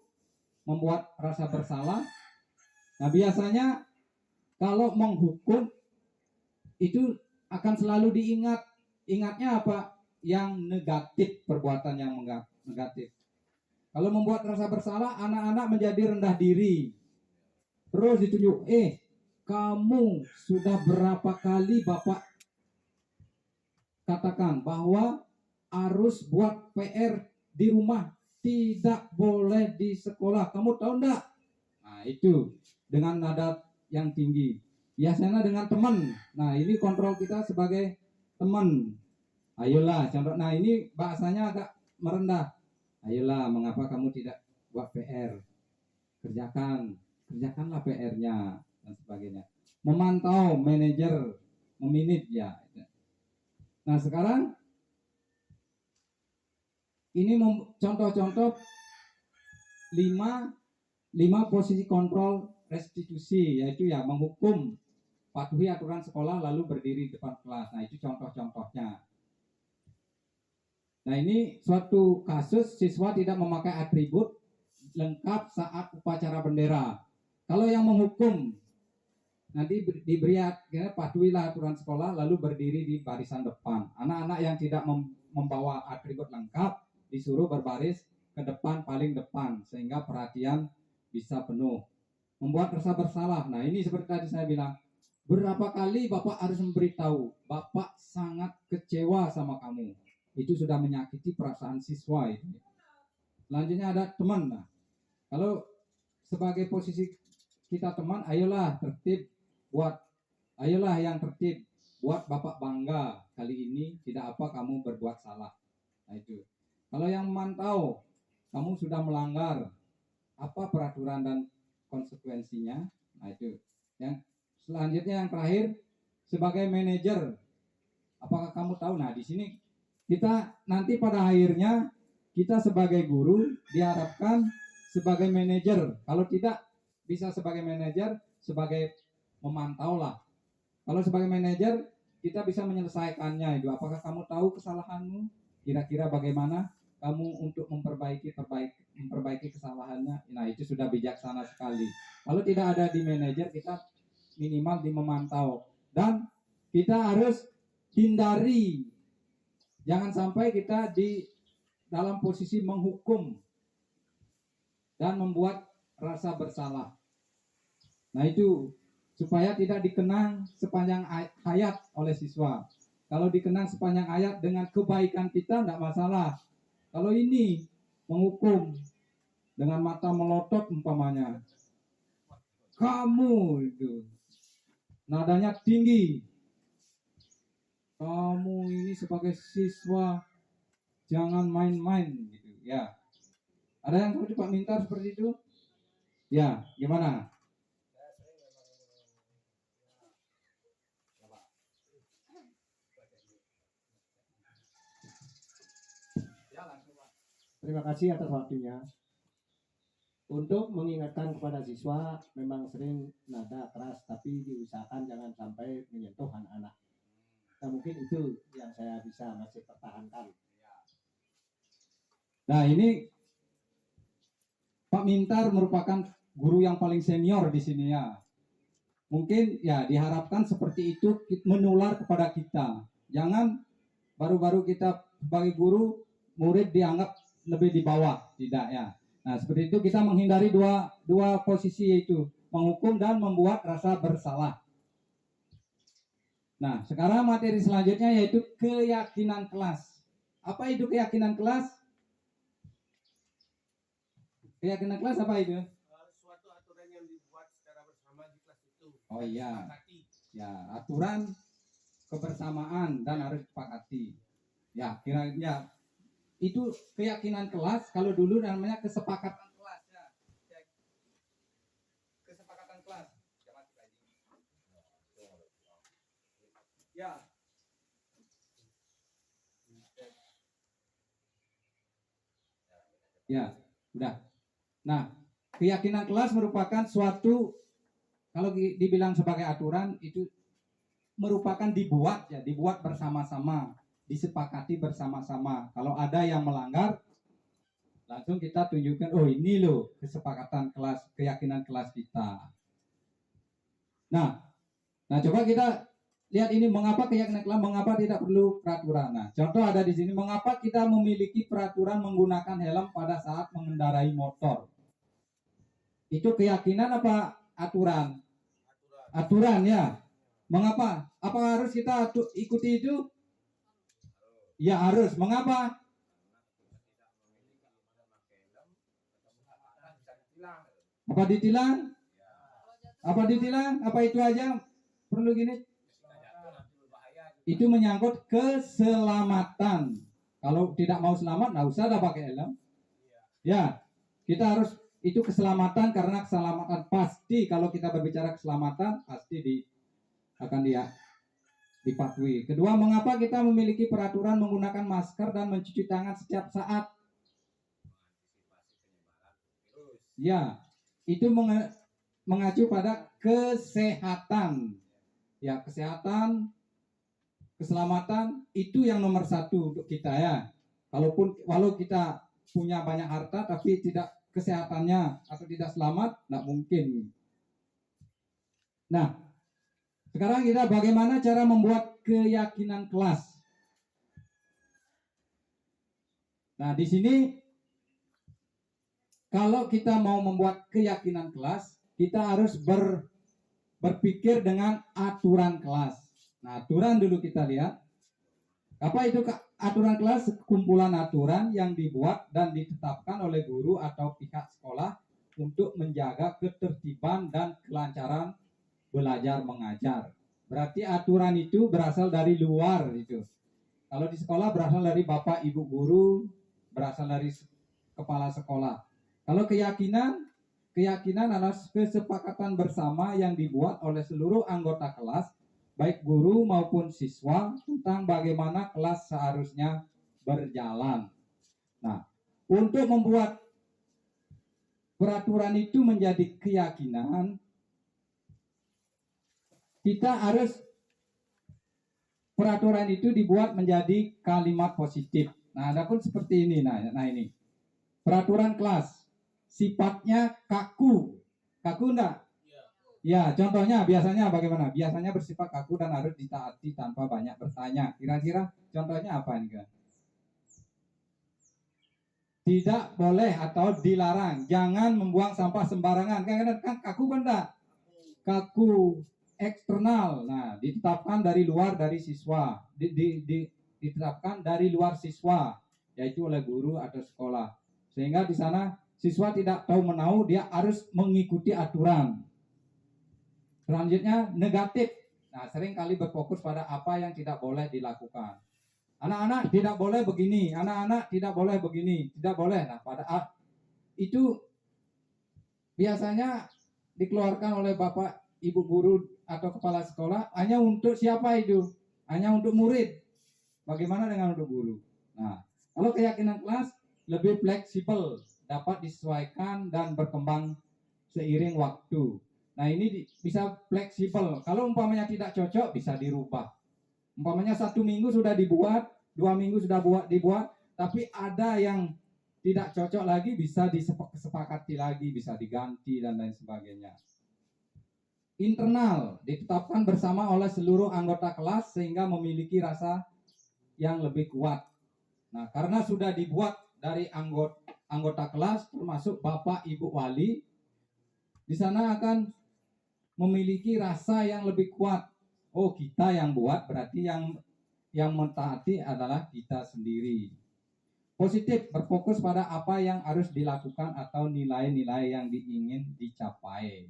membuat rasa bersalah? Nah, biasanya kalau menghukum itu akan selalu diingat. Ingatnya apa? Yang negatif, perbuatan yang negatif. Kalau membuat rasa bersalah, anak-anak menjadi rendah diri. Terus ditunjuk, kamu sudah berapa kali Bapak katakan bahwa harus buat PR di rumah, tidak boleh di sekolah. Kamu tahu enggak? Nah, itu dengan nada yang tinggi. Biasanya dengan teman. Nah, ini kontrol kita sebagai teman. Ayolah, contoh. Nah, ini bahasanya agak merendah. Ayolah, mengapa kamu tidak buat PR? Kerjakanlah PR-nya dan sebagainya. Memantau manajer, meminit ya. Nah, sekarang ini contoh-contoh 5 posisi kontrol restitusi, yaitu ya menghukum, patuhi aturan sekolah lalu berdiri di depan kelas. Nah, itu contoh-contohnya. Nah, ini suatu kasus siswa tidak memakai atribut lengkap saat upacara bendera. Kalau yang menghukum nanti diberi patuhilah aturan sekolah lalu berdiri di barisan depan. Anak-anak yang tidak membawa atribut lengkap disuruh berbaris ke depan, paling depan, sehingga perhatian bisa penuh. Membuat rasa bersalah. Nah, ini seperti tadi saya bilang, berapa kali Bapak harus memberitahu, Bapak sangat kecewa sama kamu. Itu sudah menyakiti perasaan siswa itu. Selanjutnya ada teman. Nah, kalau sebagai posisi kita teman, ayolah yang tertib, buat Bapak bangga kali ini tidak apa kamu berbuat salah. Nah, itu. Kalau yang memantau, kamu sudah melanggar, apa peraturan dan konsekuensinya? Nah, itu. Yang selanjutnya yang terakhir, sebagai manajer, apakah kamu tahu? Nah, di sini kita nanti pada akhirnya kita sebagai guru diharapkan sebagai manajer. Kalau tidak bisa sebagai manajer, sebagai memantau lah. Kalau sebagai manajer kita bisa menyelesaikannya itu. Apakah kamu tahu kesalahanmu? kira-kira bagaimana kamu untuk memperbaiki kesalahannya. Nah, itu sudah bijaksana sekali. Kalau tidak ada di manajer, kita minimal di memantau, dan kita harus hindari, jangan sampai kita di dalam posisi menghukum dan membuat rasa bersalah. Nah, itu supaya tidak dikenang sepanjang hayat oleh siswa. Kalau dikenang sepanjang hayat dengan kebaikan kita tidak masalah. Kalau ini menghukum dengan mata melotot umpamanya, kamu itu nadanya tinggi, kamu ini sebagai siswa jangan main-main gitu ya. Ada yang seperti Pak Mintar seperti itu? Ya, gimana? Terima kasih atas waktunya. Untuk mengingatkan kepada siswa, memang sering nada keras, tapi diusahakan jangan sampai menyentuh anak-anak. Nah, mungkin itu yang saya bisa masih pertahankan. Nah, ini Pak Mintar merupakan guru yang paling senior di sini ya. Mungkin ya diharapkan seperti itu menular kepada kita. Jangan baru-baru kita sebagai guru, murid dianggap lebih di bawah, tidak ya. Nah, seperti itu kita menghindari dua posisi, yaitu menghukum dan membuat rasa bersalah. Nah, sekarang materi selanjutnya yaitu keyakinan kelas. Apa itu keyakinan kelas? Keyakinan kelas apa itu? Suatu aturan yang dibuat secara bersama di kelas itu. Oh iya, Disepakati. ya aturan kebersamaan dan harus disepakati. Ya, kira-kira itu keyakinan kelas. Kalau dulu namanya kesepakatan kelas ya. Kesepakatan kelas. Ya. Ya, udah. Nah, keyakinan kelas merupakan suatu, kalau dibilang sebagai aturan, itu merupakan dibuat bersama-sama, disepakati bersama-sama. Kalau ada yang melanggar, langsung kita tunjukkan, oh ini loh kesepakatan kelas, keyakinan kelas kita. Nah coba kita lihat ini, mengapa keyakinan kelas, mengapa tidak perlu peraturan. Nah, contoh ada di sini, mengapa kita memiliki peraturan menggunakan helm pada saat mengendarai motor. Itu keyakinan apa aturan? Aturan ya. Mengapa? Apa harus kita ikuti itu? Ya harus. Mengapa? Apa ditilang? Apa ditilang? Apa itu aja? Perlu gini? Itu menyangkut keselamatan. Kalau tidak mau selamat, nggak usah dah pakai helm. Ya, kita harus, itu keselamatan, karena keselamatan pasti, kalau kita berbicara keselamatan pasti akan dipatuhi. Kedua, mengapa kita memiliki peraturan menggunakan masker dan mencuci tangan setiap saat? Ya, itu mengacu pada kesehatan. Ya, kesehatan, keselamatan itu yang nomor satu untuk kita ya. Walau kita punya banyak harta tapi tidak kesehatannya atau tidak selamat, tidak mungkin. Nah, sekarang kita bagaimana cara membuat keyakinan kelas. Nah, di sini kalau kita mau membuat keyakinan kelas, kita harus berpikir dengan aturan kelas. Nah, aturan dulu kita lihat. Apa itu aturan kelas? Kumpulan aturan yang dibuat dan ditetapkan oleh guru atau pihak sekolah untuk menjaga ketertiban dan kelancaran belajar mengajar. Berarti aturan itu berasal dari luar itu. Kalau di sekolah berasal dari bapak ibu guru, berasal dari kepala sekolah. Kalau keyakinan adalah kesepakatan bersama yang dibuat oleh seluruh anggota kelas, baik guru maupun siswa, tentang bagaimana kelas seharusnya berjalan. Nah, untuk membuat peraturan itu menjadi keyakinan, kita harus peraturan itu dibuat menjadi kalimat positif. Nah, adapun seperti ini. Nah ini peraturan kelas sifatnya kaku. Kaku enggak? Ya, contohnya biasanya bagaimana? Biasanya bersifat kaku dan harus ditaati tanpa banyak bertanya. Kira-kira contohnya apa nih, kan? Tidak boleh atau dilarang, jangan membuang sampah sembarangan. Kan kaku kan enggak? Kaku eksternal. Nah, ditetapkan dari luar dari siswa. Ditetapkan dari luar siswa, yaitu oleh guru atau sekolah. Sehingga di sana siswa tidak tahu menahu, dia harus mengikuti aturan. Selanjutnya negatif. Nah, sering kali berfokus pada apa yang tidak boleh dilakukan. Anak-anak tidak boleh begini, anak-anak tidak boleh begini, tidak boleh. Nah, pada itu biasanya dikeluarkan oleh bapak, ibu guru atau kepala sekolah hanya untuk siapa itu? Hanya untuk murid. Bagaimana dengan untuk guru? Nah, kalau keyakinan kelas lebih fleksibel, dapat disesuaikan dan berkembang seiring waktu. Nah, ini bisa fleksibel. Kalau umpamanya tidak cocok, bisa dirubah. Umpamanya 1 minggu sudah dibuat, 2 minggu sudah dibuat, tapi ada yang tidak cocok lagi, bisa disepakati lagi, bisa diganti dan lain sebagainya. Internal ditetapkan bersama oleh seluruh anggota kelas sehingga memiliki rasa yang lebih kuat. Nah, karena sudah dibuat dari anggota kelas termasuk bapak ibu wali, di sana akan memiliki rasa yang lebih kuat. Oh, kita yang buat, berarti yang mentaati adalah kita sendiri. Positif, berfokus pada apa yang harus dilakukan atau nilai-nilai yang ingin dicapai.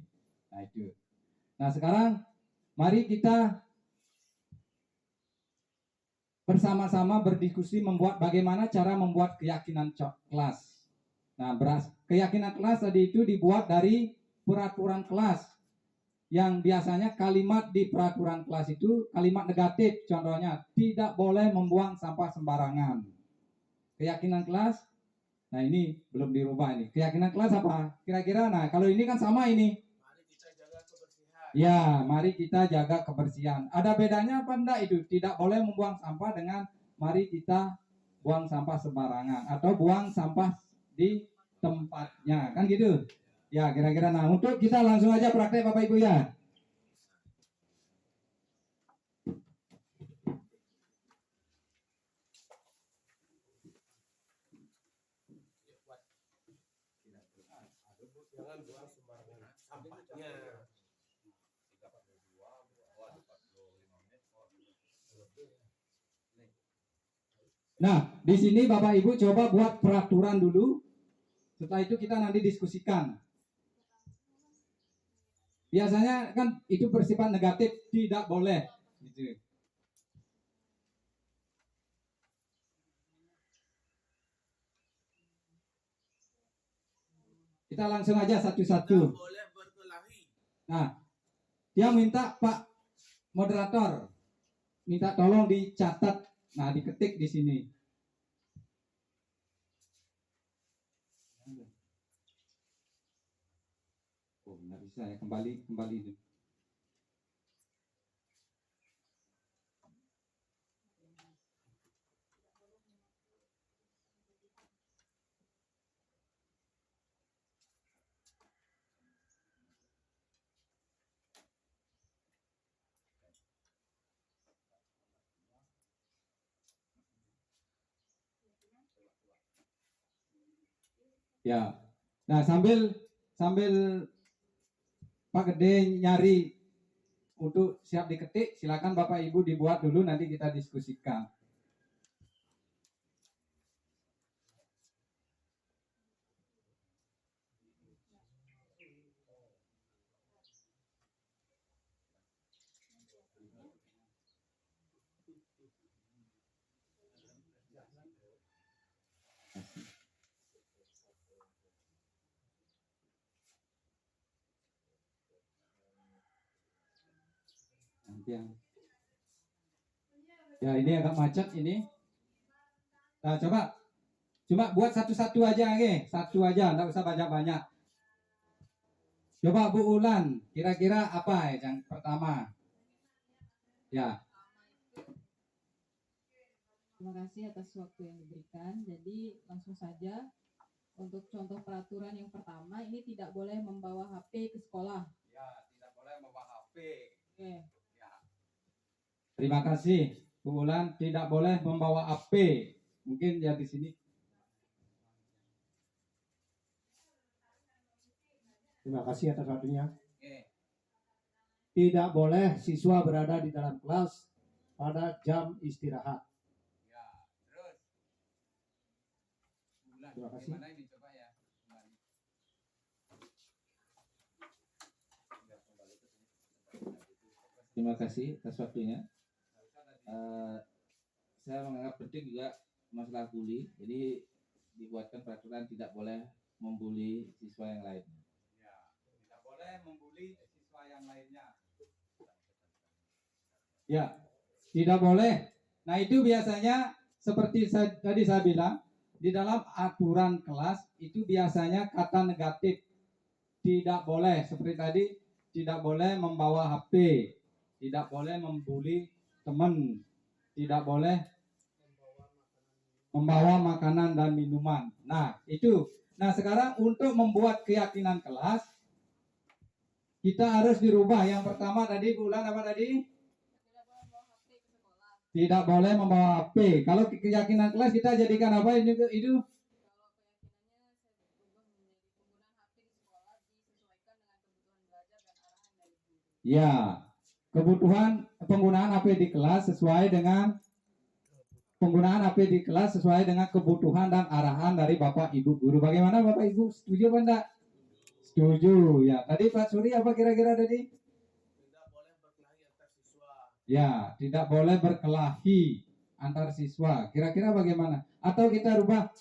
Nah, itu. Nah, sekarang mari kita bersama-sama berdiskusi bagaimana cara membuat keyakinan kelas. Nah, keyakinan kelas tadi itu dibuat dari peraturan kelas, yang biasanya kalimat di peraturan kelas itu kalimat negatif. Contohnya, tidak boleh membuang sampah sembarangan. Keyakinan kelas, nah ini belum dirubah ini. Keyakinan kelas apa? Kira-kira, nah kalau ini kan sama ini. Mari kita jaga kebersihan. Ya, mari kita jaga kebersihan. Ada bedanya apa enggak itu? Tidak boleh membuang sampah dengan mari kita buang sampah sembarangan atau buang sampah di tempatnya. Kan gitu? Ya, kira-kira. Nah, untuk kita langsung aja praktek Bapak Ibu ya. Jangan buang sembarangan sampahnya. Nah, di sini Bapak Ibu coba buat peraturan dulu. Setelah itu kita nanti diskusikan. Biasanya kan itu bersifat negatif, tidak boleh. Gitu. Kita langsung aja satu-satu. Tidak boleh berkelahi. Nah, dia minta Pak moderator, minta tolong dicatat. Nah, diketik di sini. Oh, nggak bisa ya, kembali. Ya. Nah, sambil Pak Gede nyari untuk siap diketik, silakan Bapak Ibu dibuat dulu, nanti kita diskusikan. Ya, ini agak macet ini. Nah, coba buat satu-satu aja, satu aja, nggak usah banyak-banyak. Coba Bu Ulan, kira-kira apa yang pertama? Ya. Terima kasih atas waktu yang diberikan. Jadi langsung saja untuk contoh peraturan yang pertama, ini tidak boleh membawa HP ke sekolah. Ya, tidak boleh membawa HP. Oke. Ya. Terima kasih. Bu Ulan, tidak boleh membawa HP. Mungkin ya di sini. Terima kasih atas waktunya. Oke. Tidak boleh siswa berada di dalam kelas pada jam istirahat. Ya, terus. Bu Ulan, Terima kasih. gimana ini coba ya? Kembali. Terima kasih atas waktunya. Saya menganggap penting juga masalah bully. Jadi dibuatkan peraturan tidak boleh membuli siswa yang lain. Ya, tidak boleh membuli siswa yang lainnya. Ya, tidak boleh. Nah, itu biasanya seperti tadi saya bilang, di dalam aturan kelas itu biasanya kata negatif. Tidak boleh, seperti tadi, tidak boleh membawa HP, tidak boleh membuli teman, tidak boleh membawa makanan dan minuman. Nah, itu. Nah, sekarang untuk membuat keyakinan kelas, kita harus dirubah. Yang pertama tadi, Bu Ulan apa tadi? Tidak boleh membawa HP. Kalau keyakinan kelas kita jadikan apa itu? Ya, kebutuhan penggunaan HP di kelas sesuai dengan penggunaan HP di kelas sesuai dengan kebutuhan dan arahan dari Bapak Ibu guru. Bagaimana Bapak Ibu? Setuju apa enggak? Setuju. Ya, tadi Pak Suri apa kira-kira tadi? Ya, tidak boleh berkelahi antar siswa. Kira-kira bagaimana? Atau kita rubah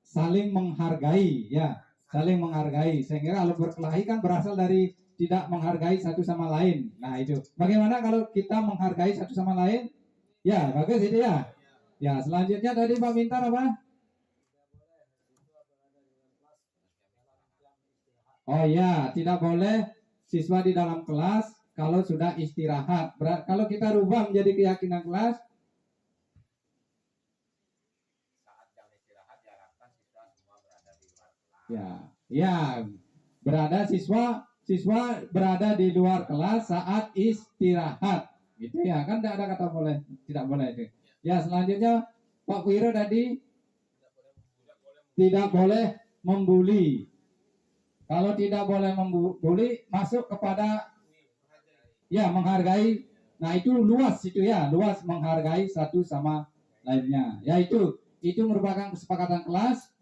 saling menghargai, ya, saling menghargai. Sehingga kalau berkelahi kan berasal dari tidak menghargai satu sama lain. Nah, itu. Bagaimana kalau kita menghargai satu sama lain? Ya, bagus itu ya. Ya, selanjutnya tadi Pak Mintar apa? Oh ya, tidak boleh siswa di dalam kelas kalau sudah istirahat. Kalau kita rubah menjadi keyakinan kelas, saat jam istirahat diharapkan siswa semua berada di luar kelas. Ya, berada siswa berada di luar kelas saat istirahat. Gitu ya, kan tidak ada kata boleh, tidak boleh itu. Ya, selanjutnya Pak Wiro tadi tidak boleh membuli. Kalau tidak boleh membuli, masuk kepada ya menghargai. Nah, itu luas itu ya, luas menghargai satu sama lainnya. Ya, itu merupakan kesepakatan kelas.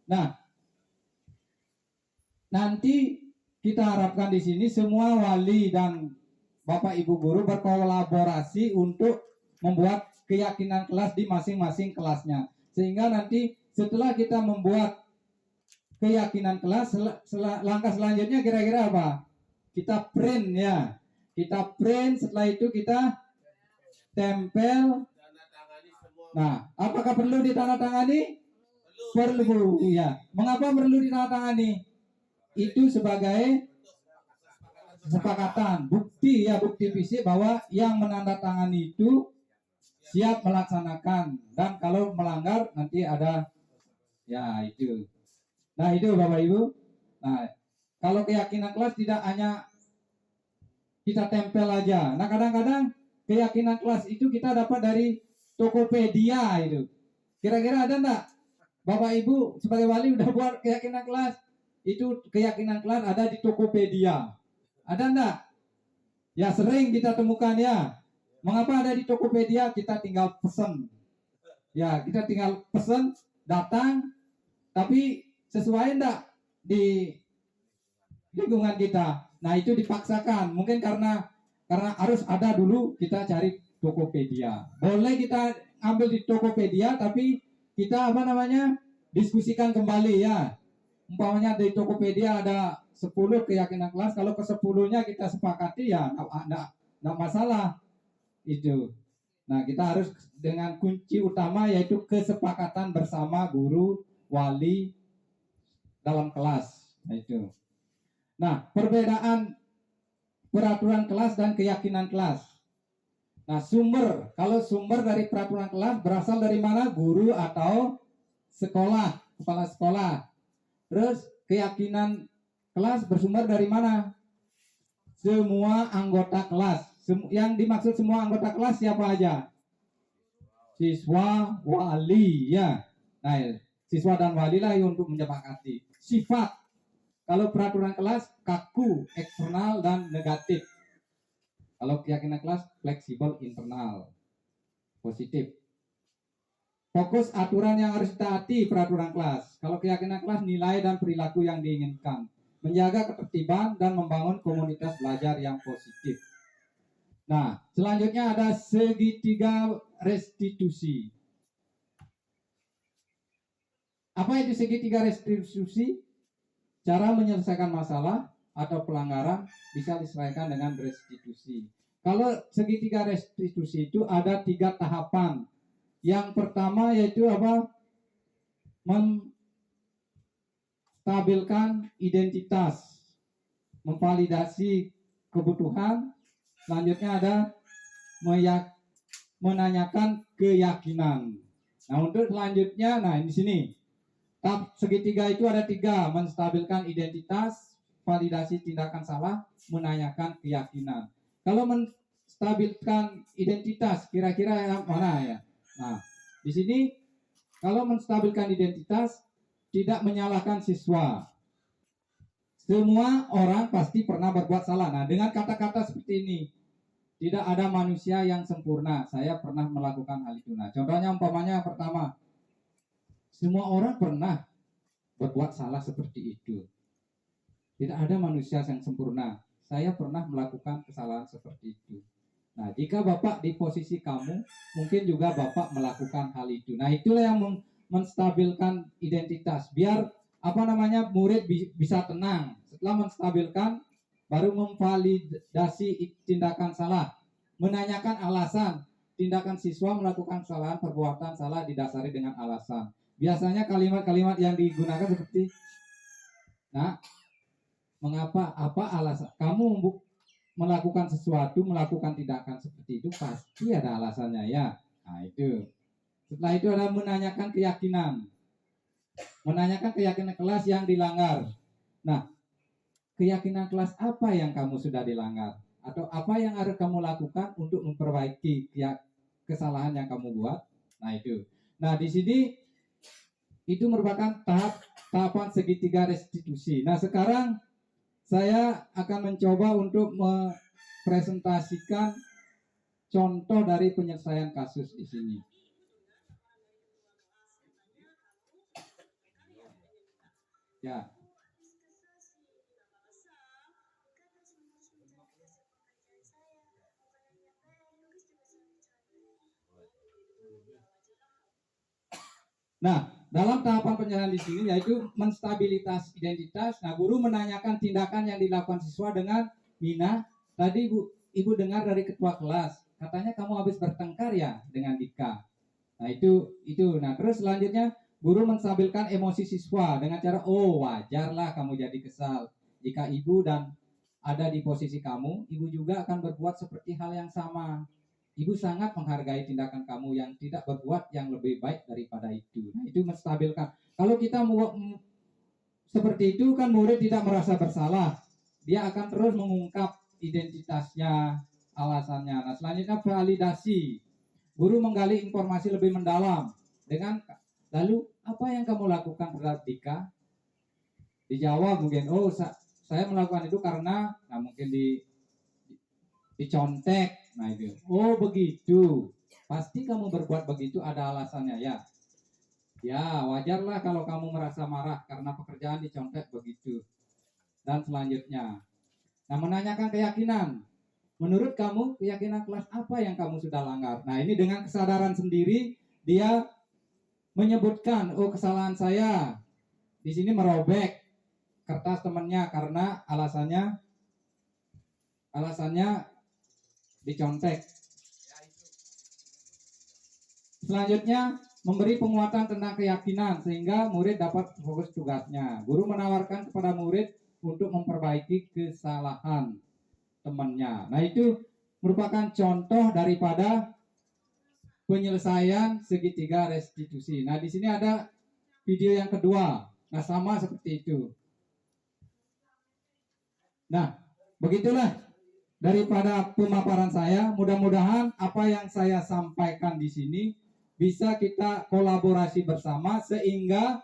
Nah, nanti kita harapkan di sini semua wali dan Bapak Ibu guru berkolaborasi untuk membuat keyakinan kelas di masing-masing kelasnya. Sehingga nanti setelah kita membuat keyakinan kelas, langkah selanjutnya kira-kira apa? Kita print ya. Kita print, setelah itu kita tempel. Nah, apakah perlu ditandatangani? Perlu, ya. Mengapa perlu ditandatangani? Itu sebagai kesepakatan, bukti ya, bukti fisik bahwa yang menandatangani itu siap melaksanakan, dan kalau melanggar nanti ada ya itu. Nah, itu Bapak Ibu. Nah, kalau keyakinan kelas tidak hanya kita tempel aja. Nah, kadang-kadang keyakinan kelas itu kita dapat dari Tokopedia itu. Kira-kira ada enggak? Bapak Ibu sebagai wali udah buat keyakinan kelas? Itu keyakinan kelas ada di Tokopedia. Ada enggak? Ya, sering kita temukan ya. Mengapa ada di Tokopedia? Kita tinggal pesan. Ya, kita tinggal pesan, datang, tapi sesuai enggak di lingkungan kita. Nah, itu dipaksakan. Mungkin karena harus ada dulu, kita cari Tokopedia. Boleh kita ambil di Tokopedia, tapi kita diskusikan kembali ya. Umpamanya di Tokopedia ada 10 keyakinan kelas, kalau ke 10-nya kita sepakati ya enggak masalah itu. Nah, kita harus dengan kunci utama yaitu kesepakatan bersama guru, wali dalam kelas. Nah, itu. Nah, perbedaan peraturan kelas dan keyakinan kelas. Nah, kalau sumber dari peraturan kelas berasal dari mana? Guru atau sekolah, kepala sekolah. Terus keyakinan kelas bersumber dari mana? Semua anggota kelas. Yang dimaksud semua anggota kelas siapa aja? Siswa, wali, ya. Nah, siswa dan wali lah yang untuk menyepakati. Sifat. Kalau peraturan kelas kaku, eksternal dan negatif. Kalau keyakinan kelas fleksibel, internal, positif. Fokus aturan yang harus ditaati peraturan kelas. Kalau keyakinan kelas nilai dan perilaku yang diinginkan. Menjaga ketertiban dan membangun komunitas belajar yang positif. Nah, selanjutnya ada segitiga restitusi. Apa itu segitiga restitusi? Cara menyelesaikan masalah atau pelanggaran bisa diselesaikan dengan restitusi. Kalau segitiga restitusi itu ada 3 tahapan. Yang pertama yaitu apa? Menstabilkan identitas, memvalidasi kebutuhan. Selanjutnya ada menanyakan keyakinan. Nah, untuk selanjutnya, nah di sini tahap segitiga itu ada 3: menstabilkan identitas, validasi tindakan salah, menanyakan keyakinan. Kalau menstabilkan identitas, kira-kira yang mana ya? Nah, di sini kalau menstabilkan identitas, tidak menyalahkan siswa. Semua orang pasti pernah berbuat salah. Nah, dengan kata-kata seperti ini, tidak ada manusia yang sempurna. Saya pernah melakukan hal itu. Nah, contohnya umpamanya yang pertama, semua orang pernah berbuat salah seperti itu. Tidak ada manusia yang sempurna. Saya pernah melakukan kesalahan seperti itu. Nah, jika Bapak di posisi kamu, mungkin juga Bapak melakukan hal itu. Nah, itulah yang menstabilkan identitas. Biar murid bisa tenang. Setelah menstabilkan, baru memvalidasi tindakan salah. Menanyakan alasan. Tindakan siswa melakukan kesalahan, perbuatan salah didasari dengan alasan. Biasanya kalimat-kalimat yang digunakan seperti, nah, mengapa, apa alasan kamu melakukan sesuatu, melakukan tindakan seperti itu, pasti ada alasannya ya. Nah, itu. Setelah itu ada menanyakan keyakinan. Menanyakan keyakinan kelas yang dilanggar. Nah, keyakinan kelas apa yang kamu sudah dilanggar? Atau apa yang harus kamu lakukan untuk memperbaiki kesalahan yang kamu buat? Nah, itu. Nah, di sini itu merupakan tahapan segitiga restitusi. Nah, sekarang saya akan mencoba untuk mempresentasikan contoh dari penyelesaian kasus di sini. Ya. Nah, dalam tahapan penyelesaian di sini yaitu menstabilitas identitas. Nah, guru menanyakan tindakan yang dilakukan siswa dengan Mina. Tadi Ibu dengar dari ketua kelas, katanya kamu habis bertengkar ya dengan Dika. Nah, itu. Nah, terus selanjutnya guru menstabilkan emosi siswa dengan cara, oh wajarlah kamu jadi kesal. Jika ibu dan ada di posisi kamu, ibu juga akan berbuat seperti hal yang sama. Ibu sangat menghargai tindakan kamu yang tidak berbuat yang lebih baik daripada itu. Nah, itu menstabilkan. Kalau kita seperti itu kan murid tidak merasa bersalah. Dia akan terus mengungkap identitasnya, alasannya. Nah, selanjutnya validasi. Guru menggali informasi lebih mendalam dengan lalu apa yang kamu lakukan terhadap Dika? Dijawab mungkin, oh saya melakukan itu karena, nah mungkin dicontek. Nah, itu. Oh, begitu. Pasti kamu berbuat begitu ada alasannya ya. Ya, wajarlah kalau kamu merasa marah karena pekerjaan dicontek begitu. Dan selanjutnya, nah, menanyakan keyakinan. Menurut kamu, keyakinan kelas apa yang kamu sudah langgar? Nah, ini dengan kesadaran sendiri, dia menyebutkan, oh kesalahan saya di sini merobek kertas temannya karena alasannya dicontek. Selanjutnya, memberi penguatan tentang keyakinan sehingga murid dapat fokus tugasnya. Guru menawarkan kepada murid untuk memperbaiki kesalahan temannya. Nah, itu merupakan contoh daripada penyelesaian segitiga restitusi. Nah, di sini ada video yang kedua. Nah, sama seperti itu. Nah, begitulah daripada pemaparan saya. Mudah-mudahan apa yang saya sampaikan di sini bisa kita kolaborasi bersama sehingga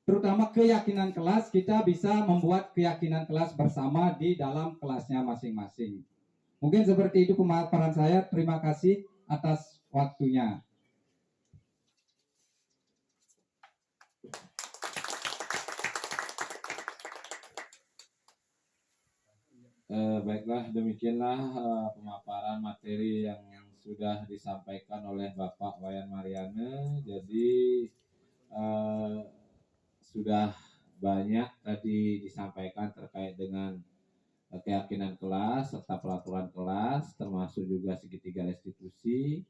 terutama keyakinan kelas, kita bisa membuat keyakinan kelas bersama di dalam kelasnya masing-masing. Mungkin seperti itu pemaparan saya. Terima kasih atas waktunya. Baiklah, demikianlah pemaparan materi yang sudah disampaikan oleh Bapak Wayan Mariana. Jadi sudah banyak tadi disampaikan terkait dengan keyakinan kelas serta peraturan kelas, termasuk juga segitiga restitusi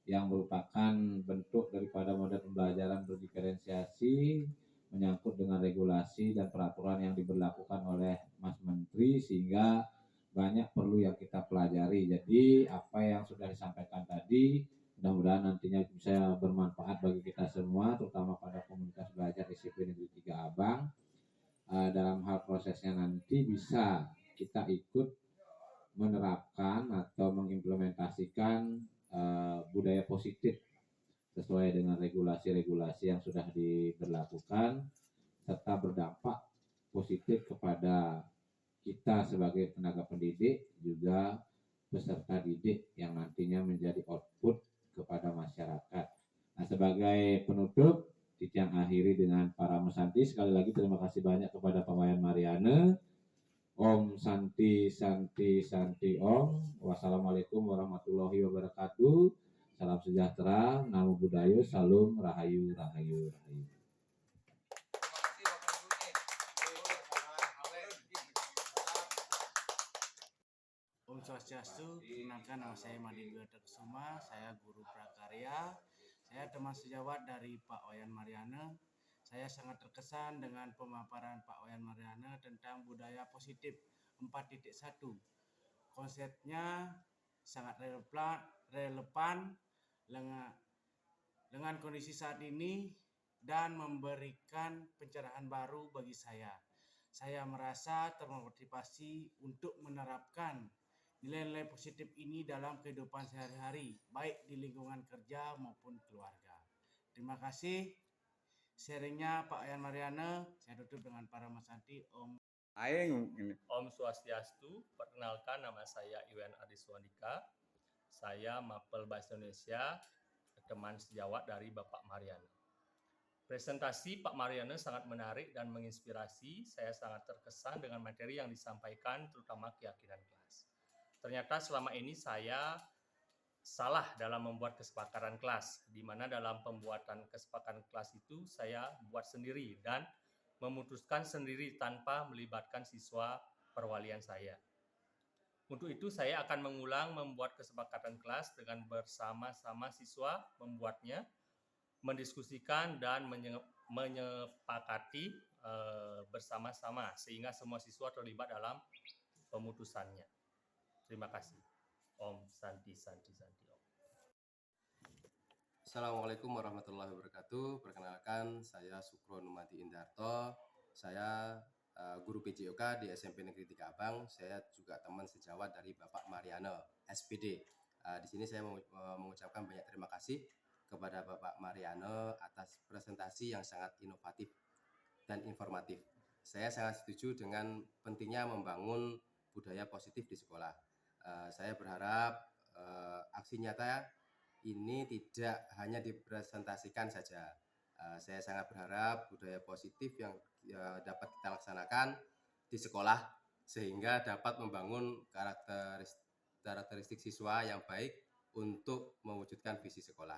yang merupakan bentuk daripada model pembelajaran berdiferensiasi menyangkut dengan regulasi dan peraturan yang diberlakukan oleh Mas Menteri, sehingga banyak perlu yang kita pelajari. Jadi apa yang sudah disampaikan tadi mudah-mudahan nantinya bisa bermanfaat bagi kita semua, terutama pada komunitas belajar SMP Negeri 3 Abang. Dalam hal prosesnya nanti bisa kita ikut menerapkan atau mengimplementasikan budaya positif sesuai dengan regulasi-regulasi yang sudah diberlakukan serta berdampak positif kepada kita sebagai tenaga pendidik, juga peserta didik yang nantinya menjadi output kepada masyarakat. Nah, sebagai penutup, yang akhiri dengan para mesanti. Sekali lagi terima kasih banyak kepada Pak Wayan Mariana. Om Santi Santi Santi Om. Wassalamualaikum warahmatullahi wabarakatuh. Salam sejahtera, namo buddhaya, salam rahayu rahayu rahayu. Om Swastiastu, perkenalkan nama saya Madi Kusuma, saya guru prakarya. Saya teman sejawat dari Pak Wayan Mariana. Saya sangat terkesan dengan pemaparan Pak Wayan Mariana tentang budaya positif 4.1. Konsepnya sangat relevan dengan kondisi saat ini dan memberikan pencerahan baru bagi saya. Saya merasa termotivasi untuk menerapkan nilai-nilai positif ini dalam kehidupan sehari-hari, baik di lingkungan kerja maupun keluarga. Terima kasih sharingnya Pak Wayan Mariana. Saya tutup dengan para mesanti. Om Swastiastu, perkenalkan nama saya Iwan Adiswandika. Saya Mapel Bahasa Indonesia, teman sejawat dari Bapak Mariana. Presentasi Pak Mariana sangat menarik dan menginspirasi. Saya sangat terkesan dengan materi yang disampaikan, terutama keyakinan kelas. Ternyata selama ini saya salah dalam membuat kesepakatan kelas, di mana dalam pembuatan kesepakatan kelas itu saya buat sendiri dan memutuskan sendiri tanpa melibatkan siswa perwalian saya. Untuk itu saya akan mengulang membuat kesepakatan kelas dengan bersama-sama siswa membuatnya, mendiskusikan dan menyepakati bersama-sama sehingga semua siswa terlibat dalam pemutusannya. Terima kasih. Om Santi Santi Santi Om. Assalamualaikum warahmatullahi wabarakatuh. Perkenalkan, saya Sukron Numati Indarto. Saya guru PJOK di SMP Negeri 3 Abang. Saya juga teman sejawat dari Bapak Mariana, SPD. Di sini saya mengucapkan banyak terima kasih kepada Bapak Mariana atas presentasi yang sangat inovatif dan informatif. Saya sangat setuju dengan pentingnya membangun budaya positif di sekolah. Saya berharap aksi nyata ini tidak hanya dipresentasikan saja. Saya sangat berharap budaya positif yang dapat kita laksanakan di sekolah sehingga dapat membangun karakteristik siswa yang baik untuk mewujudkan visi sekolah.